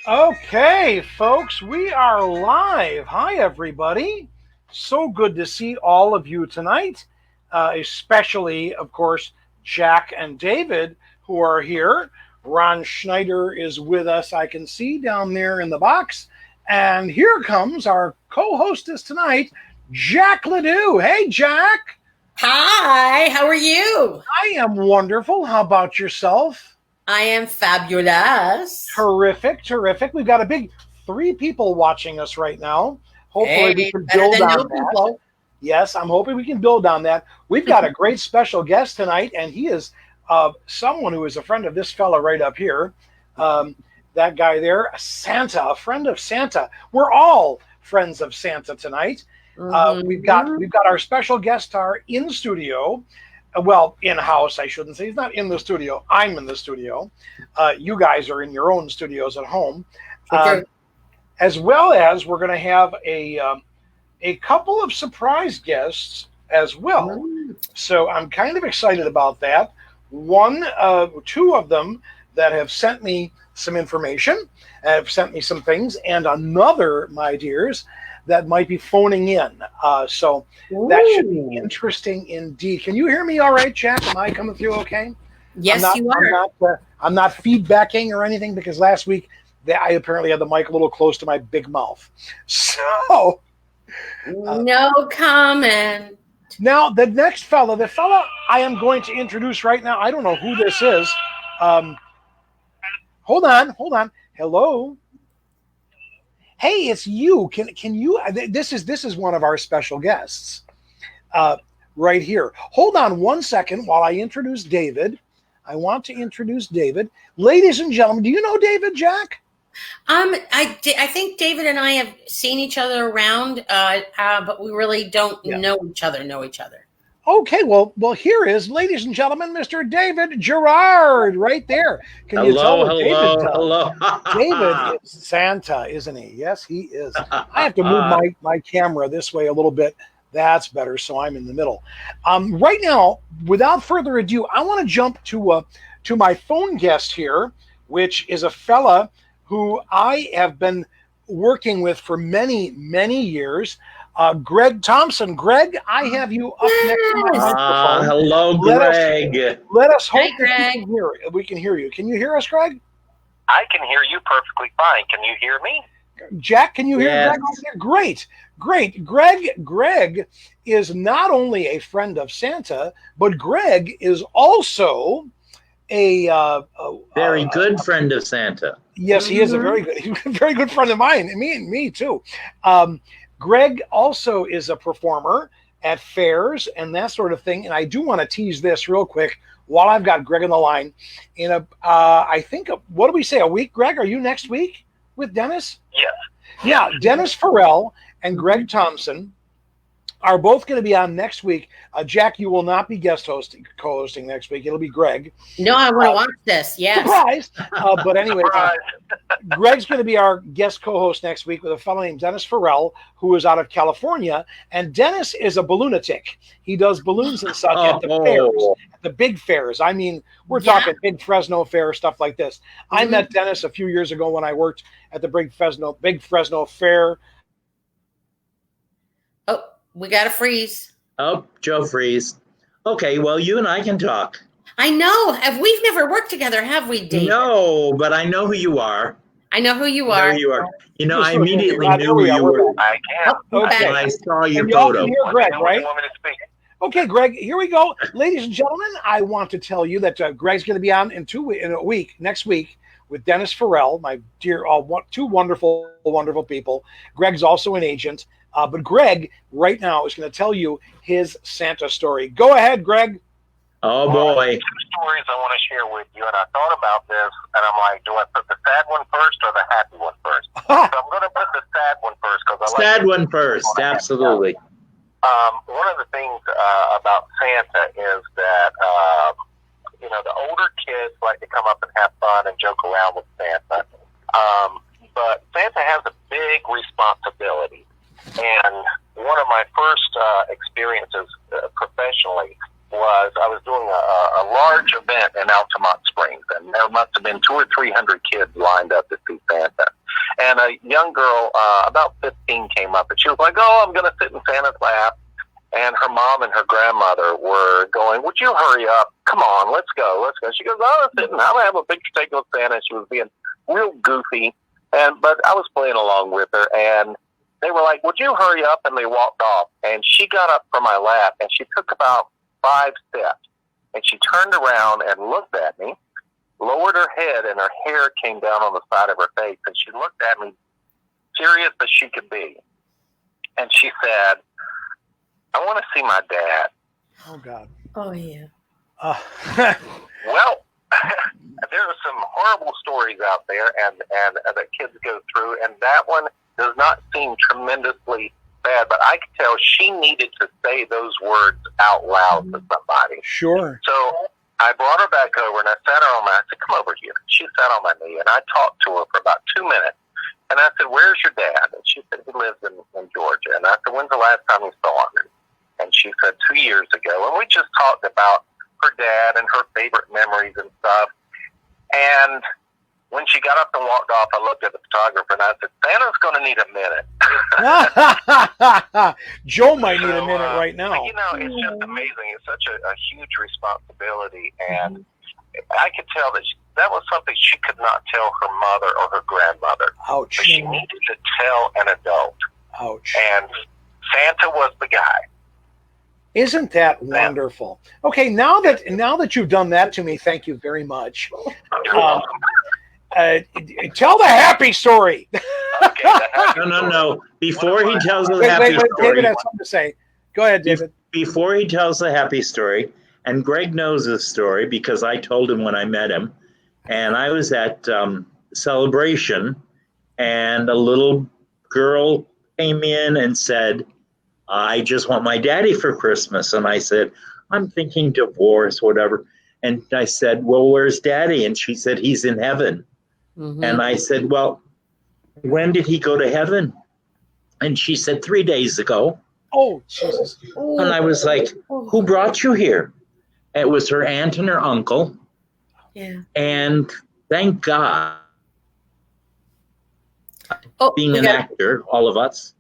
Okay, folks, we are live. Hi, everybody. So good to see all of you tonight, especially, of course, Jack and David, who are here. Ron Schneider is with us, I can see down there in the box. And here comes our co hostess tonight, Jac LeDoux. Hey, Jack. Hi, how are you? I am wonderful. How about yourself? I am fabulous. Terrific, terrific. We've got a big three people watching us right now. Hopefully, we Hey, can better build than on no that. people. Yes, I'm hoping we can build on that. We've got a great special guest tonight, and he is someone who is a friend of this fella right up here. That guy there, Santa, a friend of Santa. We're all friends of Santa tonight. We've got our special guest star in studio. Well, in-house, I shouldn't say. He's not in the studio. I'm in the studio. You guys are in your own studios at home. As well as we're going to have a couple of surprise guests as well. So I'm kind of excited about that. Two of them that have sent me some information, have sent me some things, and another, my dears, that might be phoning in. So that should be interesting indeed. Can you hear me all right, Jack? Am I coming through okay? Yes, you are. I'm not feedbacking or anything because last week I apparently had the mic a little close to my big mouth. So no comment. Now, the next fella, the fella I am going to introduce right now, I don't know who this is. Hold on. Hello. Hey, it's you. Can you? This is one of our special guests, right here. Hold on one second while I introduce David. I want to introduce David, ladies and gentlemen. Do you know David, Jack? I think David and I have seen each other around, but we really don't know each other. Okay, well, here is, ladies and gentlemen, Mr. David Gerrard, right there. Can you tell what David does? David is Santa, isn't he? Yes, he is. I have to move my camera this way a little bit. That's better, so I'm in the middle. Right now, without further ado, I want to jump to my phone guest here, which is a fella who I have been working with for many, many years. Greg Thompson. Greg, I have you up next to my microphone. Hello, Greg. Let us hope Greg. we can hear you. Can you hear us, Greg? I can hear you perfectly fine. Can you hear me? Jack, can you hear Greg? Great. Greg is not only a friend of Santa, but Greg is also a very good friend of Santa. Yes, he is a very good friend of mine. Me too. Greg also is a performer at fairs and that sort of thing. And I do want to tease this real quick while I've got Greg on the line. I think, what do we say, a week, Greg? Are you next week with Dennis? Yes. Yeah, Dennis Farrell and Greg Thompson are both going to be on next week. Jack, you will not be co-hosting next week. It'll be Greg. No, I want to watch this. Yes. Surprise. But anyway, Greg's going to be our guest co-host next week with a fellow named Dennis Farrell, who is out of California. And Dennis is a balloonatic. He does balloons and such at the fairs, at the big fairs. I mean, we're talking big Fresno fair, stuff like this. I met Dennis a few years ago when I worked at the big Fresno fair. Oh, we got to freeze. Oh, Joe freeze. Okay, well, you and I can talk. I know. We've never worked together, have we, Dave? No, but I know who you are. I know who you are. You know, I immediately knew who you were. I can. When I saw your and photo. Can hear Greg, right? You want me to speak? Okay, Greg, here we go. Ladies and gentlemen, I want to tell you that Greg's going to be on in a week, next week, with Dennis Farrell, my dear, two wonderful, wonderful people. Greg's also an agent. But Greg, right now, is going to tell you his Santa story. Go ahead, Greg. Oh, boy. Two stories I want to share with you, and I thought about this, and I'm like, do I put the sad one first or the happy one first? So I'm going to put the sad one first. Sad one first, absolutely. One of the things about Santa is that, the older kids like to come up and have fun and joke around with Santa. But Santa has a big responsibility. And one of my first experiences professionally was I was doing a large event in Altamont Springs, and there must have been 200 or 300 kids lined up to see Santa. and a young girl, about 15, came up, and she was like, "Oh, I'm going to sit in Santa's lap." And her mom and her grandmother were going, "Would you hurry up? Come on, let's go, let's go." She goes, "Oh, I'm sitting. I'm going to have a big steak with Santa." And she was being real goofy, but I was playing along with her, and they were like, "Would you hurry up?" And they walked off, and she got up from my lap, and she took about 5 steps, and she turned around and looked at me, lowered her head, and her hair came down on the side of her face, and she looked at me serious as she could be, and she said, "I want to see my dad." Oh, God. Oh, yeah. Well, there are some horrible stories out there, and that kids go through, and that one does not seem tremendously bad, but I could tell she needed to say those words out loud to somebody. Sure. So I brought her back over, and I sat her on I said, "Come over here." She sat on my knee, and I talked to her for about 2 minutes. And I said, "Where's your dad?" And she said, "He lives in Georgia." And I said, "When's the last time you saw him?" And she said, 2 years ago. And we just talked about her dad and her favorite memories and stuff. And when she got up and walked off, I looked at the photographer and I said, "Santa's going to need a minute." Joe might need a minute right now. You know, it's just amazing. It's such a huge responsibility. And I could tell that that was something she could not tell her mother or her grandmother. Ouch. But she needed to tell an adult. Ouch. And Santa was the guy. Isn't that wonderful? Okay, now that you've done that to me, thank you very much. Tell the happy story. Okay, No. Before he tells the Wait, happy story, David has something to say. Go ahead, David. Before he tells the happy story, and Greg knows this story because I told him when I met him, and I was at Celebration, and a little girl came in and said, "I just want my daddy for Christmas." And I said, "I'm thinking divorce, whatever." And I said, "Well, where's daddy?" And she said, "He's in heaven." Mm-hmm. And I said, "Well, when did he go to heaven?" And she said, 3 days ago. Oh, Jesus. And I was like, "Who brought you here?" It was her aunt and her uncle. Yeah. And thank God, being an actor, all of us,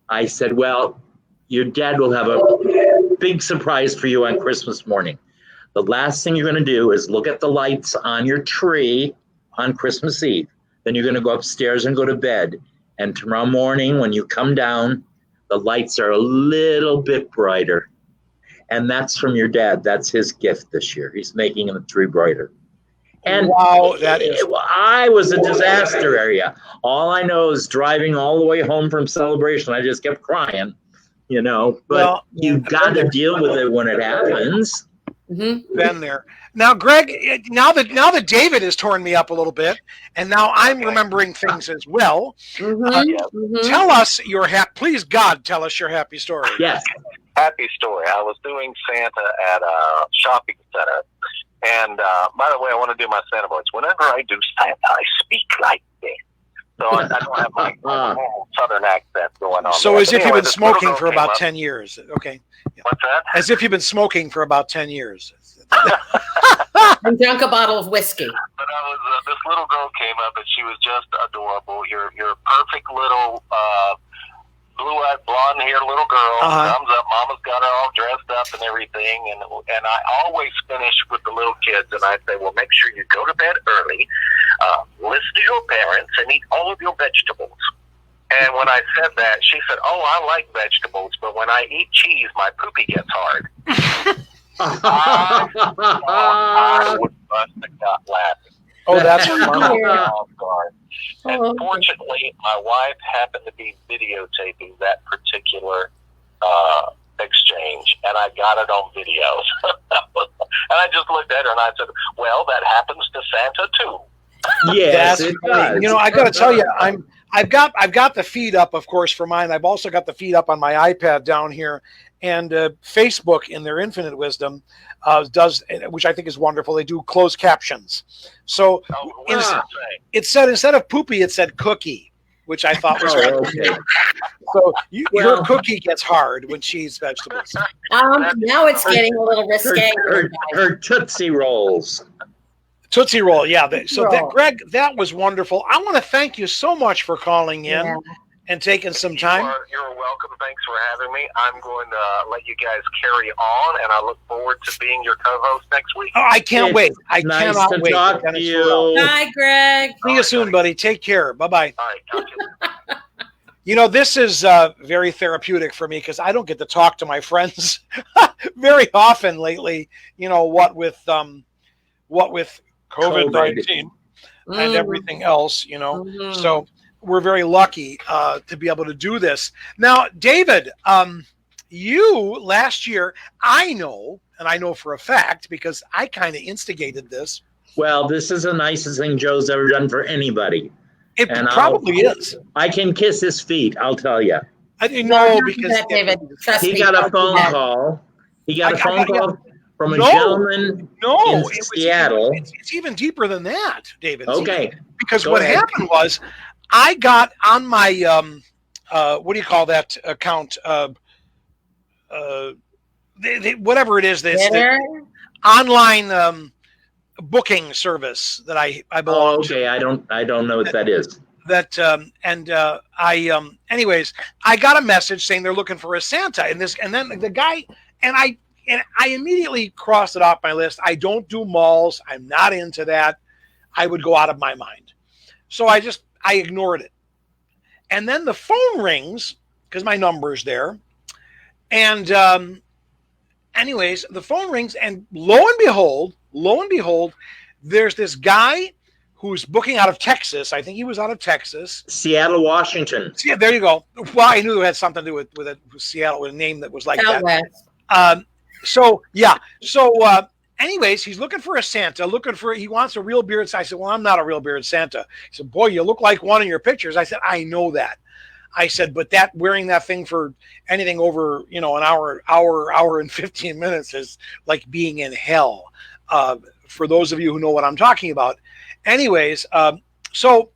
I said, "Well, your dad will have a big surprise for you on Christmas morning. The last thing you're going to do is look at the lights on your tree on Christmas Eve. Then you're going to go upstairs and go to bed. And tomorrow morning, when you come down, the lights are a little bit brighter. And that's from your dad. That's his gift this year. He's making the tree brighter." And wow, that is. I was a disaster area. All I know is driving all the way home from Celebration, I just kept crying, you know. But you got to deal with it when it happens. Been there. Now, Greg, now that David has torn me up a little bit, and now I'm remembering things as well. Tell us your please, God, tell us your happy story. Yes. Happy story. I was doing Santa at a shopping center. And by the way, I want to do my Santa voice. Whenever I do Santa, I speak like this. So I don't have my southern accent going on. So there. As if anyway, you've been smoking for about up. 10 years. Okay. Yeah. What's that? As if you've been smoking for about 10 years. And drank a bottle of whiskey. But I was this little girl came up and she was just adorable. You're a perfect little blue-eyed, blonde-haired little girl. Comes up, Mama's got her all dressed up and everything. And I always finish with the little kids, and I say, "Well, make sure you go to bed early, listen to your parents, and eat all of your vegetables." And when I said that, she said, "Oh, I like vegetables, but when I eat cheese, my poopy gets hard." I would bust the gut laughing. Oh, that's And fortunately, my wife happened to be videotaping that particular exchange, and I got it on video. And I just looked at her and I said, "Well, that happens to Santa too." Yes, it does. You know, I got to tell you, I've got the feed up, of course, for mine. I've also got the feed up on my iPad down here, and Facebook, in their infinite wisdom, does, which I think is wonderful. They do closed captions. So it said, instead of poopy, it said cookie, which I thought was okay. So your cookie gets hard when she eats vegetables. Now it's getting a little risque. Her Tootsie Rolls. Tootsie Roll, yeah. So that, Roll. Greg, that was wonderful. I want to thank you so much for calling in Yeah. and taking some time. You're welcome. Thanks for having me. I'm going to let you guys carry on, and I look forward to being your co-host next week. Oh, I can't wait. I nice cannot to wait. talk to Dennis you. Farrell. Bye, Greg. See you soon, buddy. Take care. Bye-bye. All right, talk to you. You know, this is very therapeutic for me because I don't get to talk to my friends very often lately. You know, what with COVID-19 and everything else, you know. Mhm. So we're very lucky to be able to do this. Now, David, you last year, I know for a fact because I kind of instigated this. Well, this is the nicest thing Joe's ever done for anybody. It And probably is. I can kiss his feet, I'll tell you. I didn't know Don't do because that, David. Trust He me, got a don't do phone that. call. He got a I phone got- call from a No. gentleman in Seattle. It's even deeper than that, David. Okay. Because Go what ahead. happened was I got on my what do you call that account? Whatever it is, this Dinner? online booking service that I belong Oh, okay. I don't know what that is. that anyways, I got a message saying they're looking for a Santa and then the guy and I immediately crossed it off my list. I don't do malls. I'm not into that. I would go out of my mind. So I ignored it. And then the phone rings because my number's there. And anyways, the phone rings and lo and behold, there's this guy who's booking out of Texas. I think he was out of Texas. Seattle, Washington. Yeah, there you go. Well, I knew it had something to do with Seattle, with a name that was like Out that. west. Anyways, he's looking for a Santa, he wants a real beard. I said, well, I'm not a real beard Santa. He said, boy, you look like one in your pictures. I said, I know that. I said, but wearing that thing for anything over, an hour and 15 minutes is like being in hell. For those of you who know what I'm talking about. Anyways, so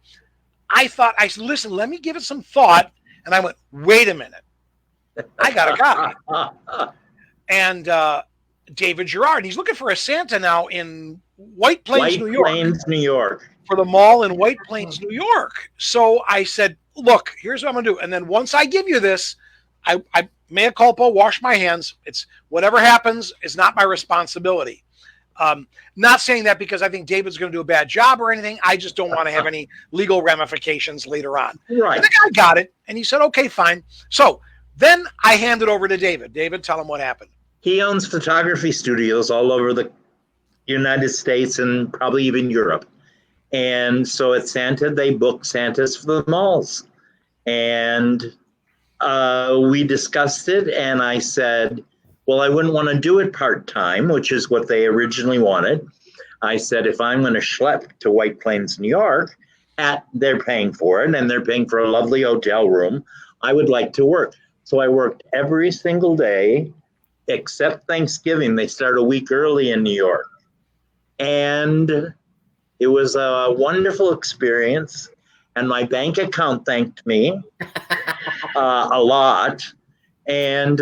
I said, listen, let me give it some thought. And I went, wait a minute. I got a guy. And David Gerrard, he's looking for a Santa now in White Plains, New York. For the mall in White Plains, New York. So I said, look, here's what I'm going to do. And then once I give you this, I mea culpa, wash my hands. It's whatever happens is not my responsibility. Not saying that because I think David's going to do a bad job or anything. I just don't want to have any legal ramifications later on. Right. And the guy got it. And he said, okay, fine. So then I handed over to David. David, tell him what happened. He owns photography studios all over the United States and probably even Europe. And so at Santa, they book Santas for the malls. And we discussed it, and I said, well, I wouldn't want to do it part-time, which is what they originally wanted. I said, if I'm going to schlep to White Plains, New York, they're paying for it, and they're paying for a lovely hotel room, I would like to work. So I worked every single day, except Thanksgiving. They start a week early in New York. And it was a wonderful experience. And my bank account thanked me a lot. And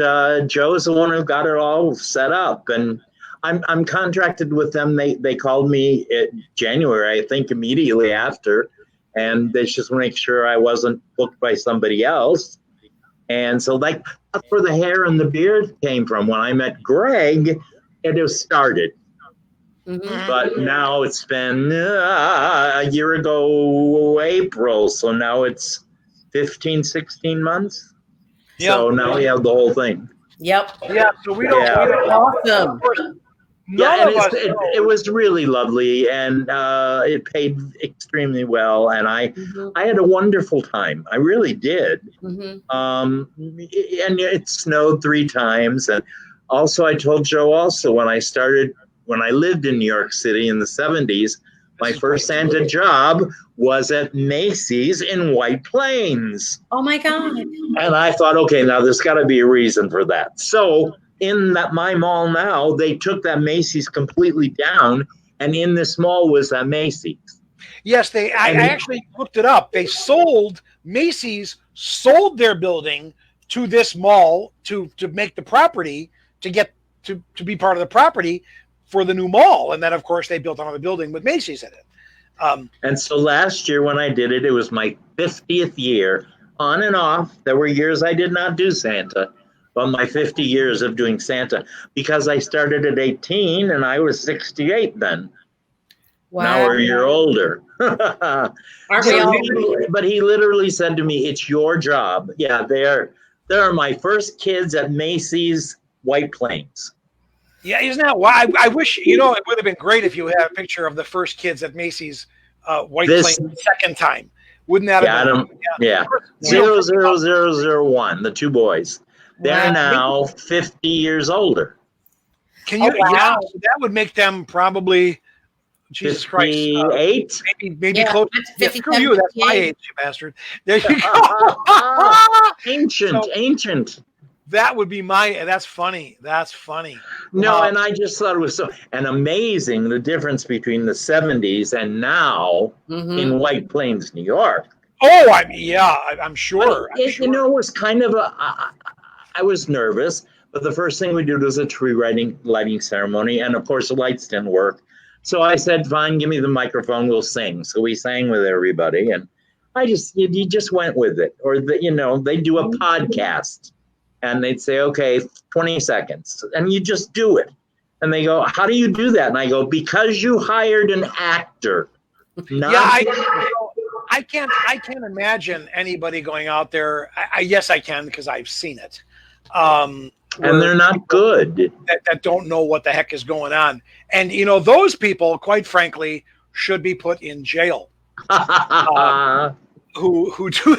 Joe's the one who got it all set up. And I'm contracted with them. They called me in January, I think, immediately after. And they just want to make sure I wasn't booked by somebody else. And so that's where the hair and the beard came from. When I met Greg, it was started. Mm-hmm. But now it's been a year ago, April. So now it's 15, 16 months. Yep. So now we have the whole thing. Yep. Yeah. So we don't. Yeah. We don't Awesome. It was really lovely, and it paid extremely well, and I had a wonderful time. I really did. Mm-hmm. And it snowed 3 times, and also I told Joe also when I lived in New York City in the 70s, my first Santa job was at Macy's in White Plains. Oh my God. And I thought, okay, now there's got to be a reason for that. So in my mall now, they took that Macy's completely down, and in this mall was that Macy's. Yes, I actually looked it up. Macy's sold their building to this mall to make the property, to get to be part of the property for the new mall. And then, of course, they built another building with Macy's in it. And so last year when I did it, it was my 50th year. On and off, there were years I did not do Santa. But my 50 years of doing Santa, because I started at 18 and I was 68 then. Wow. Now we're a year older. Aren't we all? But he literally said to me, "It's your job." Yeah, they're my first kids at Macy's White Plains. Yeah, isn't that why? I wish, it would have been great if you had a picture of the first kids at Macy's White Plains the second time. Wouldn't that have been? Yeah. 00001, the two boys. They're now 50 years older. Can you? Wow. Yeah, so that would make them probably, Jesus 58? Christ, maybe close. Yeah, screw you, that's my age, you bastard. There you go. Ancient. That would be that's funny. That's funny. No, and I just thought it was amazing the difference between the 70s and now in White Plains, New York. Oh, I'm sure. It was kind of I was nervous, but the first thing we did was a tree lighting ceremony, and of course the lights didn't work. So I said, "Fine, give me the microphone, we'll sing." So we sang with everybody, and you just went with it. Or they do a podcast, and they'd say, "Okay, 20 seconds," and you just do it. And they go, "How do you do that?" And I go, "Because you hired an actor." I can't imagine anybody going out there. Yes, I can, because I've seen it. And they're not good. That don't know what the heck is going on. And, those people, quite frankly, should be put in jail. Who do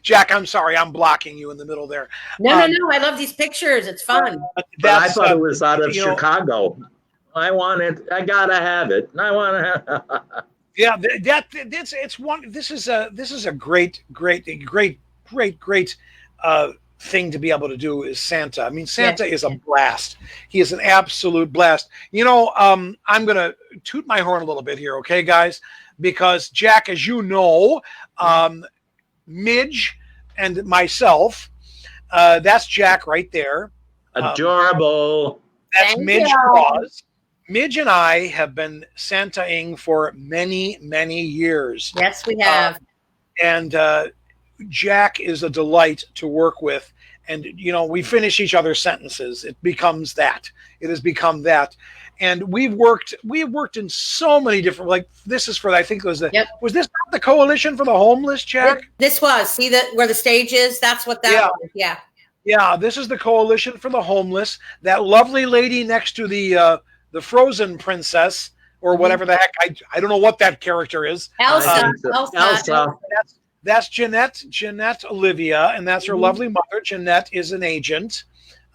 Jack, I'm sorry, I'm blocking you in the middle there. No. I love these pictures. It's fun. But I thought it was out of Chicago. I want it. I gotta have it. I want to have Yeah, it's one. This is a great thing to be able to do is Santa. I mean, Santa is a blast. He is an absolute blast. I'm gonna toot my horn a little bit here, okay, guys? Because Jack, as you know, Midge and myself, that's Jack right there. Adorable. That's Midge Claus. Midge and I have been Santa-ing for many, many years. Yes, we have. And Jack is a delight to work with. And, we finish each other's sentences. It becomes that. It has become that. And we've worked in so many different, this is for, I think it was was this not the Coalition for the Homeless, Jack? This was. See where the stage is? That's what that was. Yeah. Yeah, this is the Coalition for the Homeless. That lovely lady next to the Frozen princess, or whatever the heck. I don't know what that character is. Elsa. That's Jeanette Olivia, and that's her lovely mother. Jeanette is an agent.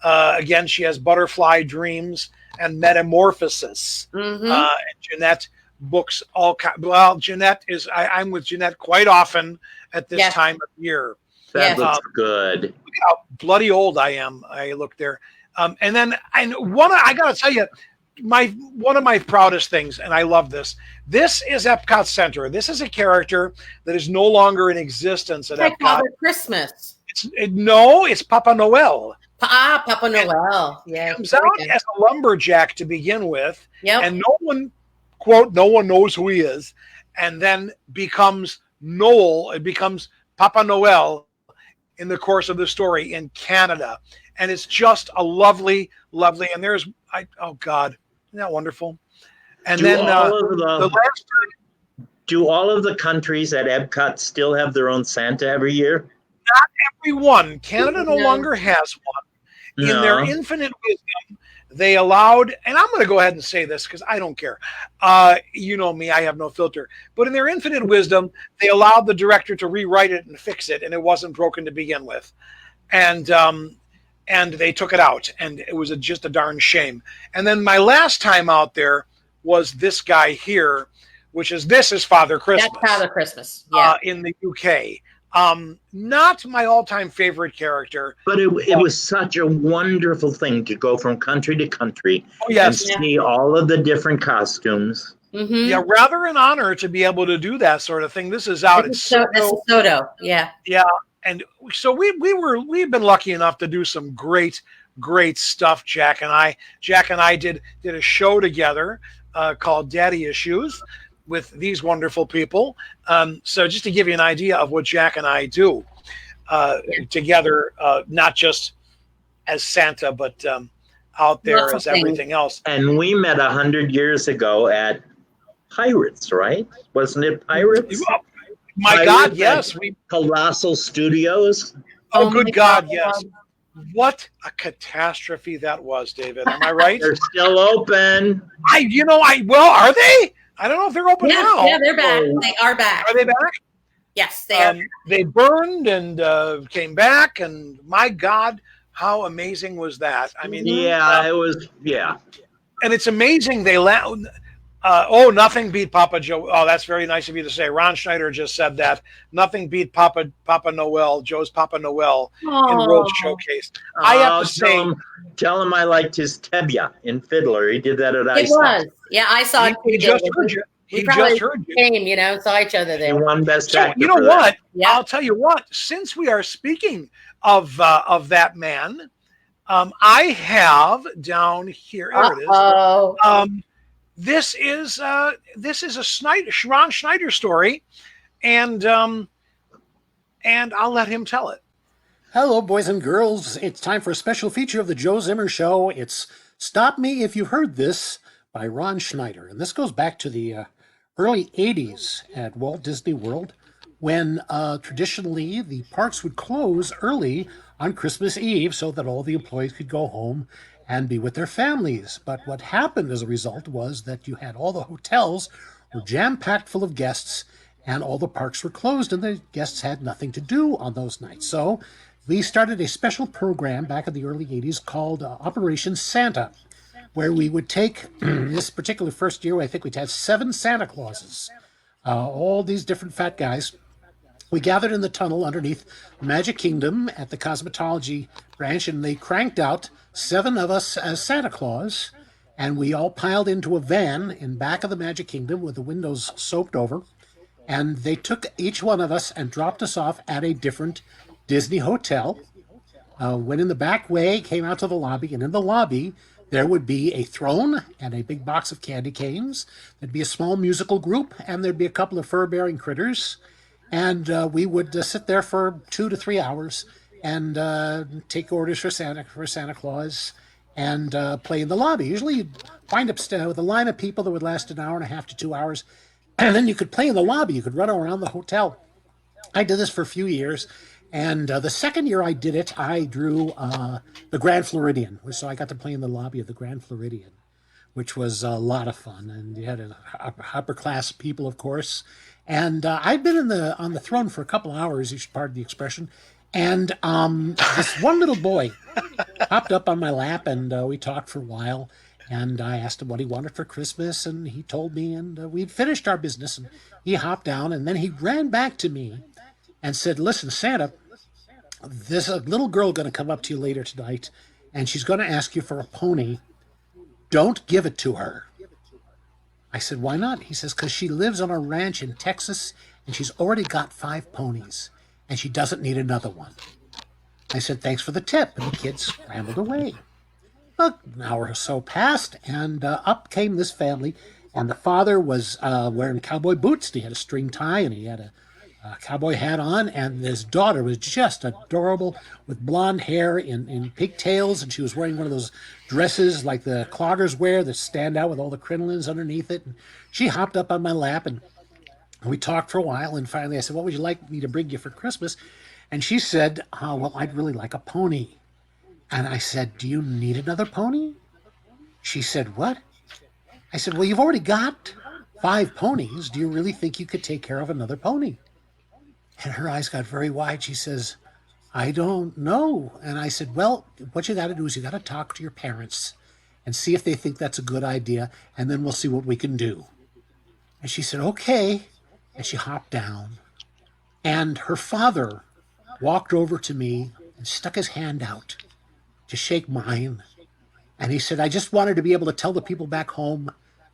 Again, she has butterfly dreams and metamorphosis. And Jeanette books all kinds. Well, Jeanette is. I'm with Jeanette quite often at this time of year. That looks good. Look how bloody old I am. I look there. And then I got to tell you, one of my proudest things, and I love this. This is Epcot Center. This is a character that is no longer in existence at Epcot. Father Christmas. It's Papa Noel. Papa Noel. Yeah. Comes out as a lumberjack to begin with, and no one knows who he is, and then becomes Noel. It becomes Papa Noel in the course of the story in Canada, and it's just a lovely. And there's oh God. Isn't that wonderful? And then the last time, do all of the countries at Epcot still have their own Santa every year? Not every one. Canada no longer has one. In their infinite wisdom, they allowed, and I'm going to go ahead and say this because I don't care. You know me, I have no filter. But in their infinite wisdom, they allowed the director to rewrite it and fix it, and it wasn't broken to begin with. And they took it out, and it was just a darn shame. And then my last time out there was this guy here, this is Father Christmas. That's Father Christmas, yeah. In the UK. Not my all-time favorite character. But it was such a wonderful thing to go from country to country and see all of the different costumes. Mm-hmm. Yeah, rather an honor to be able to do that sort of thing. This is out at Soto. Yeah. Yeah. And so we've been lucky enough to do some great great stuff, Jack and I. Jack and I did a show together called Daddy Issues with these wonderful people. So just to give you an idea of what Jack and I do together, not just as Santa, but out there as everything else. And we met 100 years ago at Pirates, right? Wasn't it Pirates? My God, yes. Colossal Studios. Oh, good God, yes. What a catastrophe that was, David. Am I right? They're still open. Well, are they? I don't know if they're open now. Yeah, they're back. They are back. Are they back? Yes, they are. They burned and came back, and my God, how amazing was that? I mean, it was, and it's amazing nothing beat Papa Joe. Oh, that's very nice of you to say. Ron Schneider just said that. Nothing beat Papa Noel, Joe's Papa Noel in World Showcase. I have to say, tell him I liked his Tebya in Fiddler. He did that at It was. Yeah, I saw it. He just heard you. He just heard you. Came, saw each other there. He won Best Actor. You know what? Yeah. I'll tell you what. Since we are speaking of that man, I have down here. There it is. This is a Ron Schneider story, and I'll let him tell it. Hello, boys and girls. It's time for a special feature of the Joe Zimmer Show. It's "Stop Me If You Heard This" by Ron Schneider, and this goes back to the early '80s at Walt Disney World, when traditionally the parks would close early on Christmas Eve so that all the employees could go home and be with their families. But what happened as a result was that you had all the hotels were jam-packed full of guests, and all the parks were closed, and the guests had nothing to do on those nights. So we started a special program back in the early 80s called Operation Santa, where we would take, this particular first year, I think we'd had 7 Santa Clauses, all these different fat guys. We gathered in the tunnel underneath Magic Kingdom at the cosmetology branch, and they cranked out 7 of us as Santa Claus, and we all piled into a van in back of the Magic Kingdom with the windows soaped over, and they took each one of us and dropped us off at a different Disney hotel, went in the back way, came out to the lobby, and in the lobby there would be a throne and a big box of candy canes. There'd be a small musical group, and there'd be a couple of fur-bearing critters. And we would sit there for 2 to 3 hours and take orders for Santa Claus and play in the lobby. Usually you'd wind up with a line of people that would last an hour and a half to 2 hours. And then you could play in the lobby. You could run around the hotel. I did this for a few years. And the second year I did it, I drew the Grand Floridian. So I got to play in the lobby of the Grand Floridian, which was a lot of fun. And you had upper class people, of course. And I'd been on the throne for a couple of hours, you should pardon the expression. And this one little boy hopped up on my lap, and we talked for a while. And I asked him what he wanted for Christmas, and he told me, and we'd finished our business. And he hopped down, and then he ran back to me and said, "Listen, Santa, there's a little girl going to come up to you later tonight, and she's going to ask you for a pony. Don't give it to her." I said, "Why not?" He says, "Because she lives on a ranch in Texas, and she's already got 5 ponies, and she doesn't need another one." I said, "Thanks for the tip," and the kid scrambled away. An hour or so passed, and up came this family, and the father was wearing cowboy boots, and he had a string tie, and he had a cowboy hat on, and his daughter was just adorable with blonde hair in pigtails, and she was wearing one of those dresses like the cloggers wear that stand out with all the crinolines underneath it. And she hopped up on my lap, and we talked for a while, and finally I said, "What would you like me to bring you for Christmas?" And she said, "Well, I'd really like a pony." And I said, "Do you need another pony?" She said, "What?" I said, "Well, you've already got 5 ponies. Do you really think you could take care of another pony?" And her eyes got very wide. She says, "I don't know." And I said, "Well, what you got to do is you got to talk to your parents and see if they think that's a good idea, and then we'll see what we can do." And she said, "Okay." And she hopped down. And her father walked over to me and stuck his hand out to shake mine. And he said, "I just wanted to be able to tell the people back home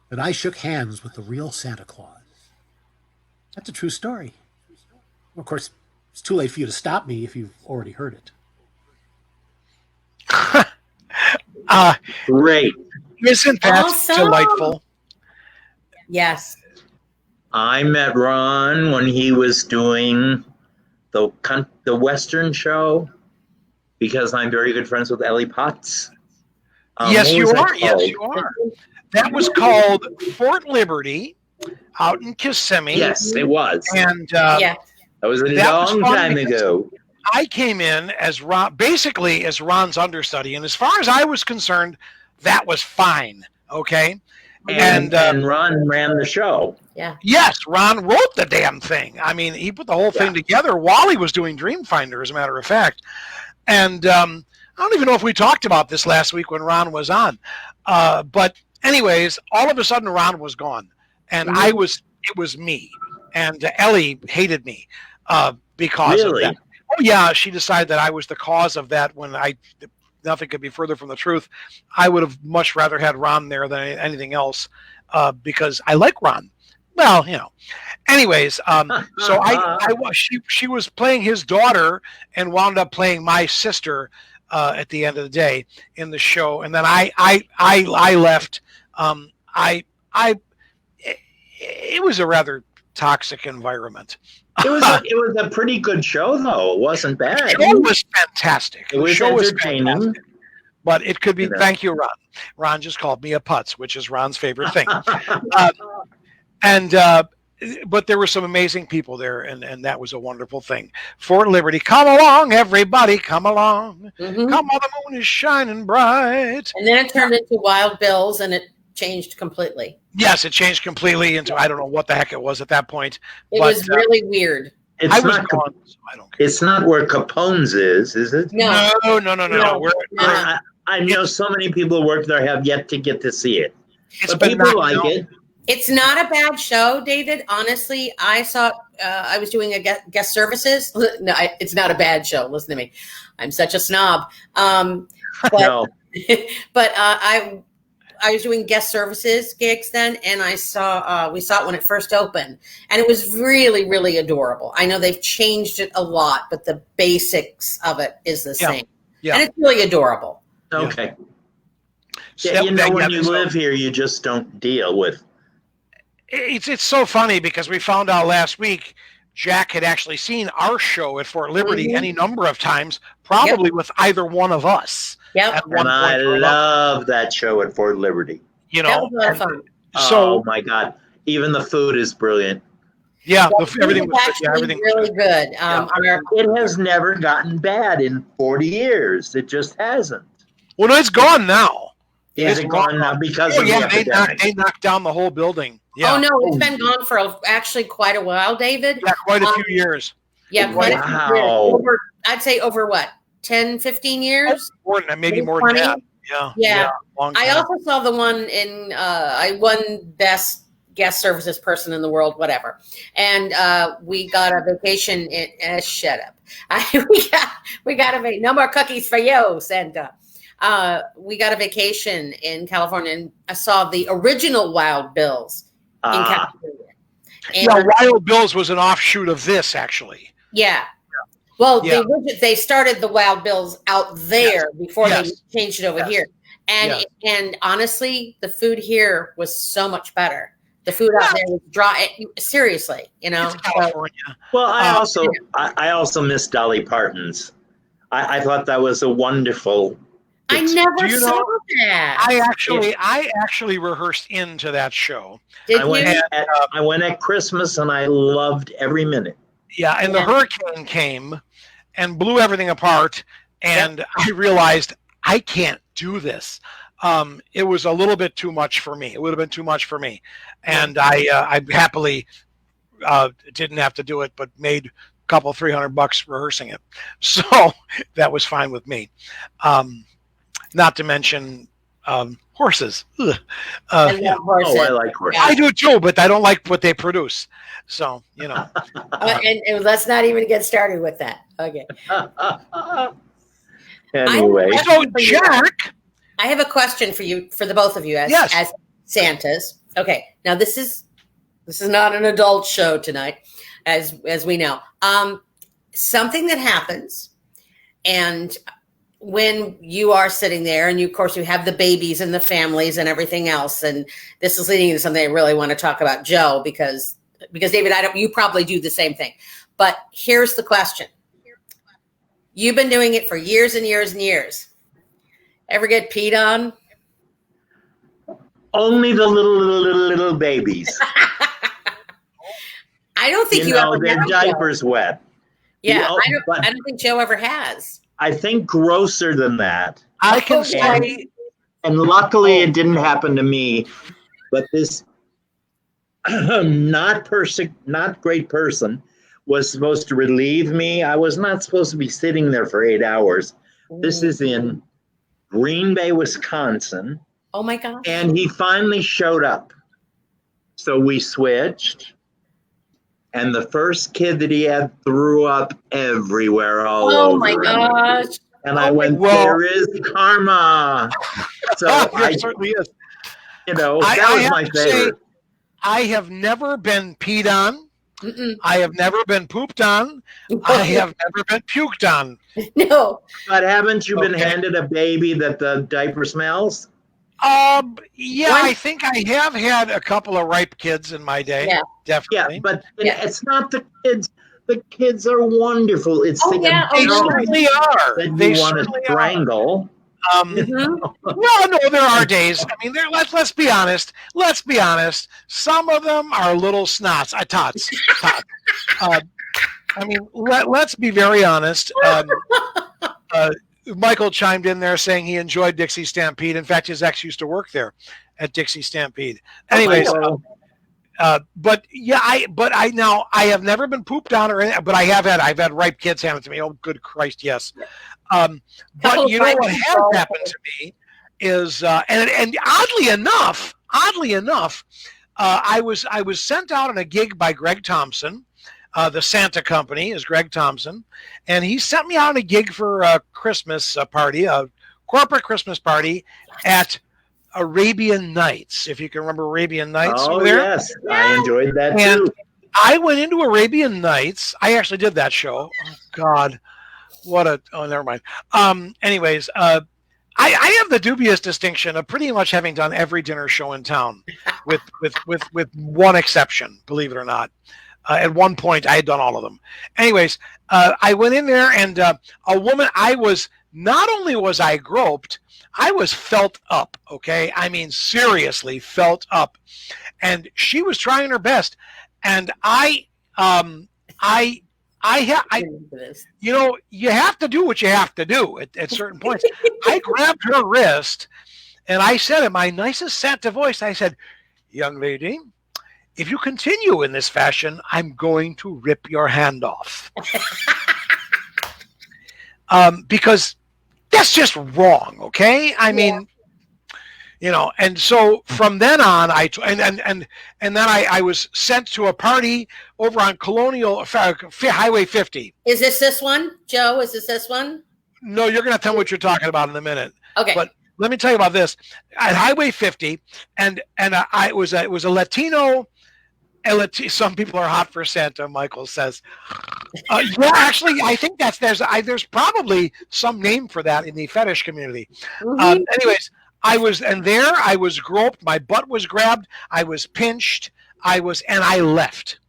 that I shook hands with the real Santa Claus." That's a true story. Of course, it's too late for you to stop me if you've already heard it. Great. Isn't that Awesome. delightful? Yes. I met Ron when he was doing the Western show because I'm very good friends with Ellie Potts. Yes, what you was that are. Yes, called? you are. That was called Fort Liberty out in Kissimmee. Yes, it was. And Yeah. That was a that was long fun time because ago. I came in as basically as Ron's understudy. And as far as I was concerned, that was fine. Okay. And Ron ran the show. Yeah. Yes, Ron wrote the damn thing. I mean, he put the whole thing together while he was doing Dreamfinder, as a matter of fact. And I don't even know if we talked about this last week when Ron was on. But anyways, all of a sudden Ron was gone. And it was me. And Ellie hated me because of that. Oh, yeah, she decided that I was the cause of that when nothing could be further from the truth. I would have much rather had Ron there than anything else because I like Ron. Well, Anyways, so she was playing his daughter and wound up playing my sister at the end of the day in the show, and then I left. It was a rather toxic environment. It was a pretty good show, though. It wasn't bad. The show was fantastic. It was entertaining. But it could be. Thank you, Ron. Ron just called me a putz, which is Ron's favorite thing. But there were some amazing people there, and that was a wonderful thing. Fort Liberty, come along, everybody, come along. Mm-hmm. Come on, the moon is shining bright. And then it turned into Wild Bills, and it changed completely. Yes, it changed completely into I don't know what the heck it was at that point. It was really weird. It's not gone, so I don't care. It's not where Capone's is it? No. I know so many people who work there have yet to get to see it. It's but people like it. It's not a bad show, David. Honestly, I saw. I was doing a guest services. No, it's not a bad show. Listen to me. I'm such a snob. But No. but I was doing guest services gigs then, and we saw it when it first opened, and it was really, really adorable. I know they've changed it a lot, but the basics of it is the same. Yeah. And it's really adorable. Okay. So, when you live here, you just don't deal with. It's so funny because we found out last week Jack had actually seen our show at Fort Liberty any number of times, probably with either one of us. Yep. And I love that show at Fort Liberty. That was a lot of fun. So, oh my God, even the food is brilliant. Yeah, everything was actually really good. It has never gotten bad in 40 years. It just hasn't. Well, no, it's gone now. Is it gone now because of the epidemic? They knocked down the whole building. Yeah. Oh no, it's been gone for actually quite a while, David. Yeah, quite a few years. Yeah, quite a few years. I'd say over what, 10, 15 years? More than that, maybe more than that. Yeah. I also saw the one in I won best guest services person in the world, whatever. And we got a vacation in shut up. we got a no more cookies for you, Santa. We got a vacation in California, and I saw the original Wild Bills in California. And, Wild Bills was an offshoot of this, actually. Yeah. Well, they started the Wild Bills out there before they changed it over here. And honestly, the food here was so much better. The food out there was dry. Seriously, It's California. Well, I also miss Dolly Parton's. I thought that was a wonderful. I never saw that. I actually rehearsed into that show. Did I went at Christmas and I loved every minute. Yeah, and the hurricane came and blew everything apart, and I realized I can't do this. It was a little bit too much for me. It would have been too much for me, and I happily didn't have to do it, but made a couple $300 rehearsing it, so that was fine with me. Not to mention horses. I love horses. I like horses. I do too, but I don't like what they produce. So, and let's not even get started with that. Okay. Anyway. So, Jack. I have a question for you, for the both of you as Santas. Okay. Now this is not an adult show tonight, as we know. Something that happens, and when you are sitting there and you, of course, you have the babies and the families and everything else. And this is leading into something I really want to talk about, Joe, because David, you probably do the same thing. But here's the question. You've been doing it for years and years and years. Ever get peed on? Only the little babies. I don't think you know ever their have, diapers Joe. wet. Yeah, I don't think Joe ever has. I think grosser than that. I can say, and luckily it didn't happen to me, but this not great person was supposed to relieve me. I was not supposed to be sitting there for 8 hours. This is in Green Bay, Wisconsin. Oh my gosh. And he finally showed up. So we switched. And the first kid that he had threw up everywhere all over. Oh my gosh. And I went, there is karma. So there certainly is. You know, that was my favorite. I have never been peed on. Mm-mm. I have never been pooped on. I have never been puked on. No. But haven't you been handed a baby that the diaper smells? Yeah, I think I have had a couple of ripe kids in my day. Yeah, definitely. Yeah, but it's not the kids. The kids are wonderful. It's they certainly are. That you want to strangle. No, there are days. I mean, let's be honest. Let's be honest. Some of them are little snots. Tots. I mean, let's be very honest. Michael chimed in there saying he enjoyed Dixie Stampede. In fact, his ex used to work there at Dixie Stampede. Anyways, but yeah, I have never been pooped on or anything, but I've had ripe kids handed to me. Oh, good Christ, yes. But you know what has happened to me is, and oddly enough, I was sent out on a gig by Greg Thompson. The Santa Company is Greg Thompson, and he sent me out on a gig for a Christmas party, a corporate Christmas party at Arabian Nights, if you can remember Arabian Nights. Oh, yes. I enjoyed that too. I went into Arabian Nights. I actually did that show. Oh, God. Never mind. Anyways, I have the dubious distinction of pretty much having done every dinner show in town with one exception, believe it or not. At one point, I had done all of them. Anyways, I went in there, and a woman, not only was I groped, I was felt up, okay? I mean, seriously felt up. And she was trying her best. And you know, you have to do what you have to do at certain points. I grabbed her wrist, and I said in my nicest Santa voice, I said, "Young lady, if you continue in this fashion, I'm going to rip your hand off." Because that's just wrong, okay? I mean, you know, and so from then on, then I was sent to a party over on Colonial Highway 50. Is this one, Joe? Is this one? No, you're going to tell me what you're talking about in a minute. Okay. But let me tell you about this. At Highway 50, and it was a Latino. Some people are hot for Santa, Michael says. Yeah, actually, I think there's probably some name for that in the fetish community. Mm-hmm. Anyways, I was groped, my butt was grabbed, I was pinched, and I left.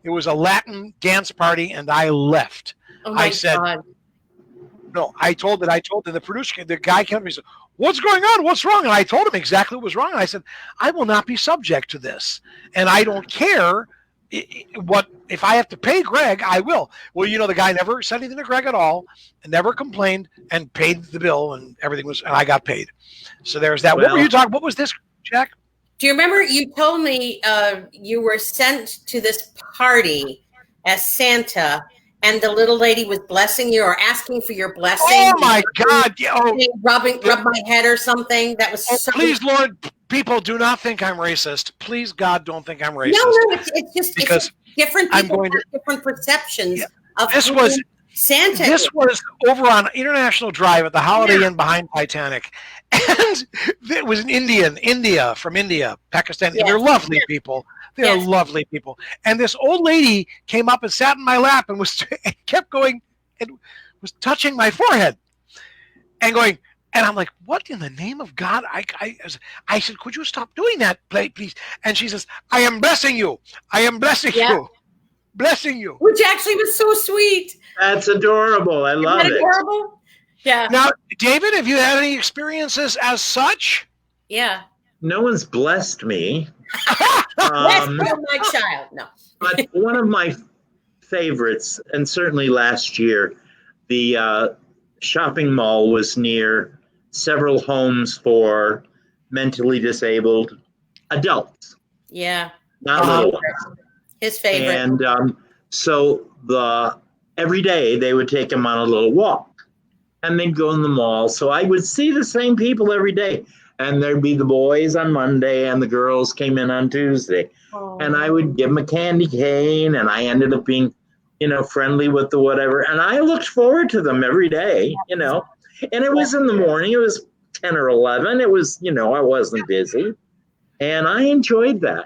It was a Latin dance party, and I left. Oh my God. No, I told the producer, the guy came up and he said, "What's going on? What's wrong?" And I told him exactly what was wrong. And I said, "I will not be subject to this. And I don't care if I have to pay Greg, I will." Well, you know, the guy never said anything to Greg at all and never complained and paid the bill, and everything and I got paid. So there's that. What were you talking? What was this, Jack? Do you remember you told me you were sent to this party as Santa, and the little lady was blessing you or asking for your blessing? Oh my God! Rub my head or something. That was so. Please, Lord, people, do not think I'm racist. Please, God, don't think I'm racist. No, it's just because different people have different perceptions of who Santa. This was over on International Drive at the Holiday Inn behind Titanic, and it was an India, Pakistan. Yes. They're lovely people. They're lovely people. And this old lady came up and sat in my lap and kept going and was touching my forehead. and going, and I'm like, what in the name of God? I said, could you stop doing that, please? And she says, I am blessing you. I am blessing you. Blessing you. Which actually was so sweet. That's adorable. I love Isn't that it. adorable? Yeah. Now, David, have you had any experiences as such? Yeah. No one's blessed me. Bless my child. No. But one of my favorites, and certainly last year, the shopping mall was near several homes for mentally disabled adults. Yeah. Not little ones. His favorite. And so every day they would take him on a little walk, and they'd go in the mall. So I would see the same people every day, and there'd be the boys on Monday, and the girls came in on Tuesday, and I would give them a candy cane, and I ended up being, friendly with the whatever, and I looked forward to them every day, and it was in the morning. It was 10 or 11. It was, I wasn't busy, and I enjoyed that.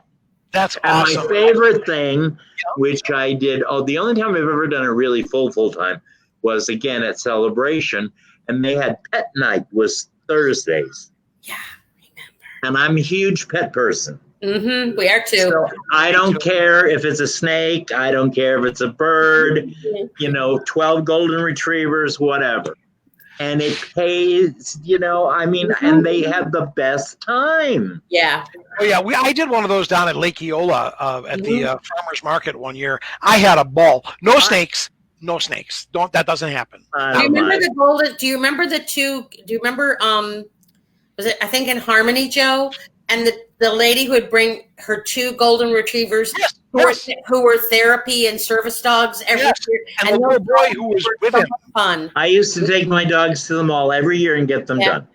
That's awesome. And my favorite thing, which I did, the only time I've ever done it really full time was again at Celebration, and they had pet night was Thursdays. Yeah, remember. And I'm a huge pet person. Mm-hmm. We are too. So I don't care if it's a snake. I don't care if it's a bird, 12 golden retrievers, whatever. And it pays, and they have the best time. Yeah. Oh, yeah. I did one of those down at Lake Eola at the farmer's market one year. I had a ball. No snakes. No snakes. That doesn't happen. Do you remember the golden? Do you remember the two? Do you remember? Was it? I think in Harmony, Joe, and the lady who would bring her two golden retrievers, who were therapy and service dogs every year, and the little boy who was with him. Fun. I used to take my dogs to the mall every year and get them done.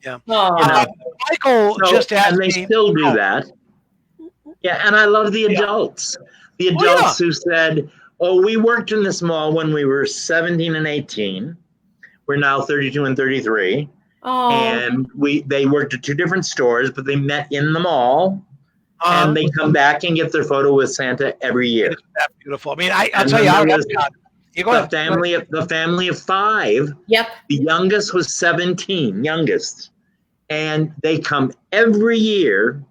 Yeah. Michael just asked and they still do that. Yeah, and I love the adults. The adults who said, we worked in this mall when we were 17 and 18. We're now 32 and 33. Oh. And they worked at two different stores, but they met in the mall. And they come back and get their photo with Santa every year. Isn't that beautiful? I mean, I'll tell you how the family of 5. Yep. The youngest was 17, youngest. And they come every year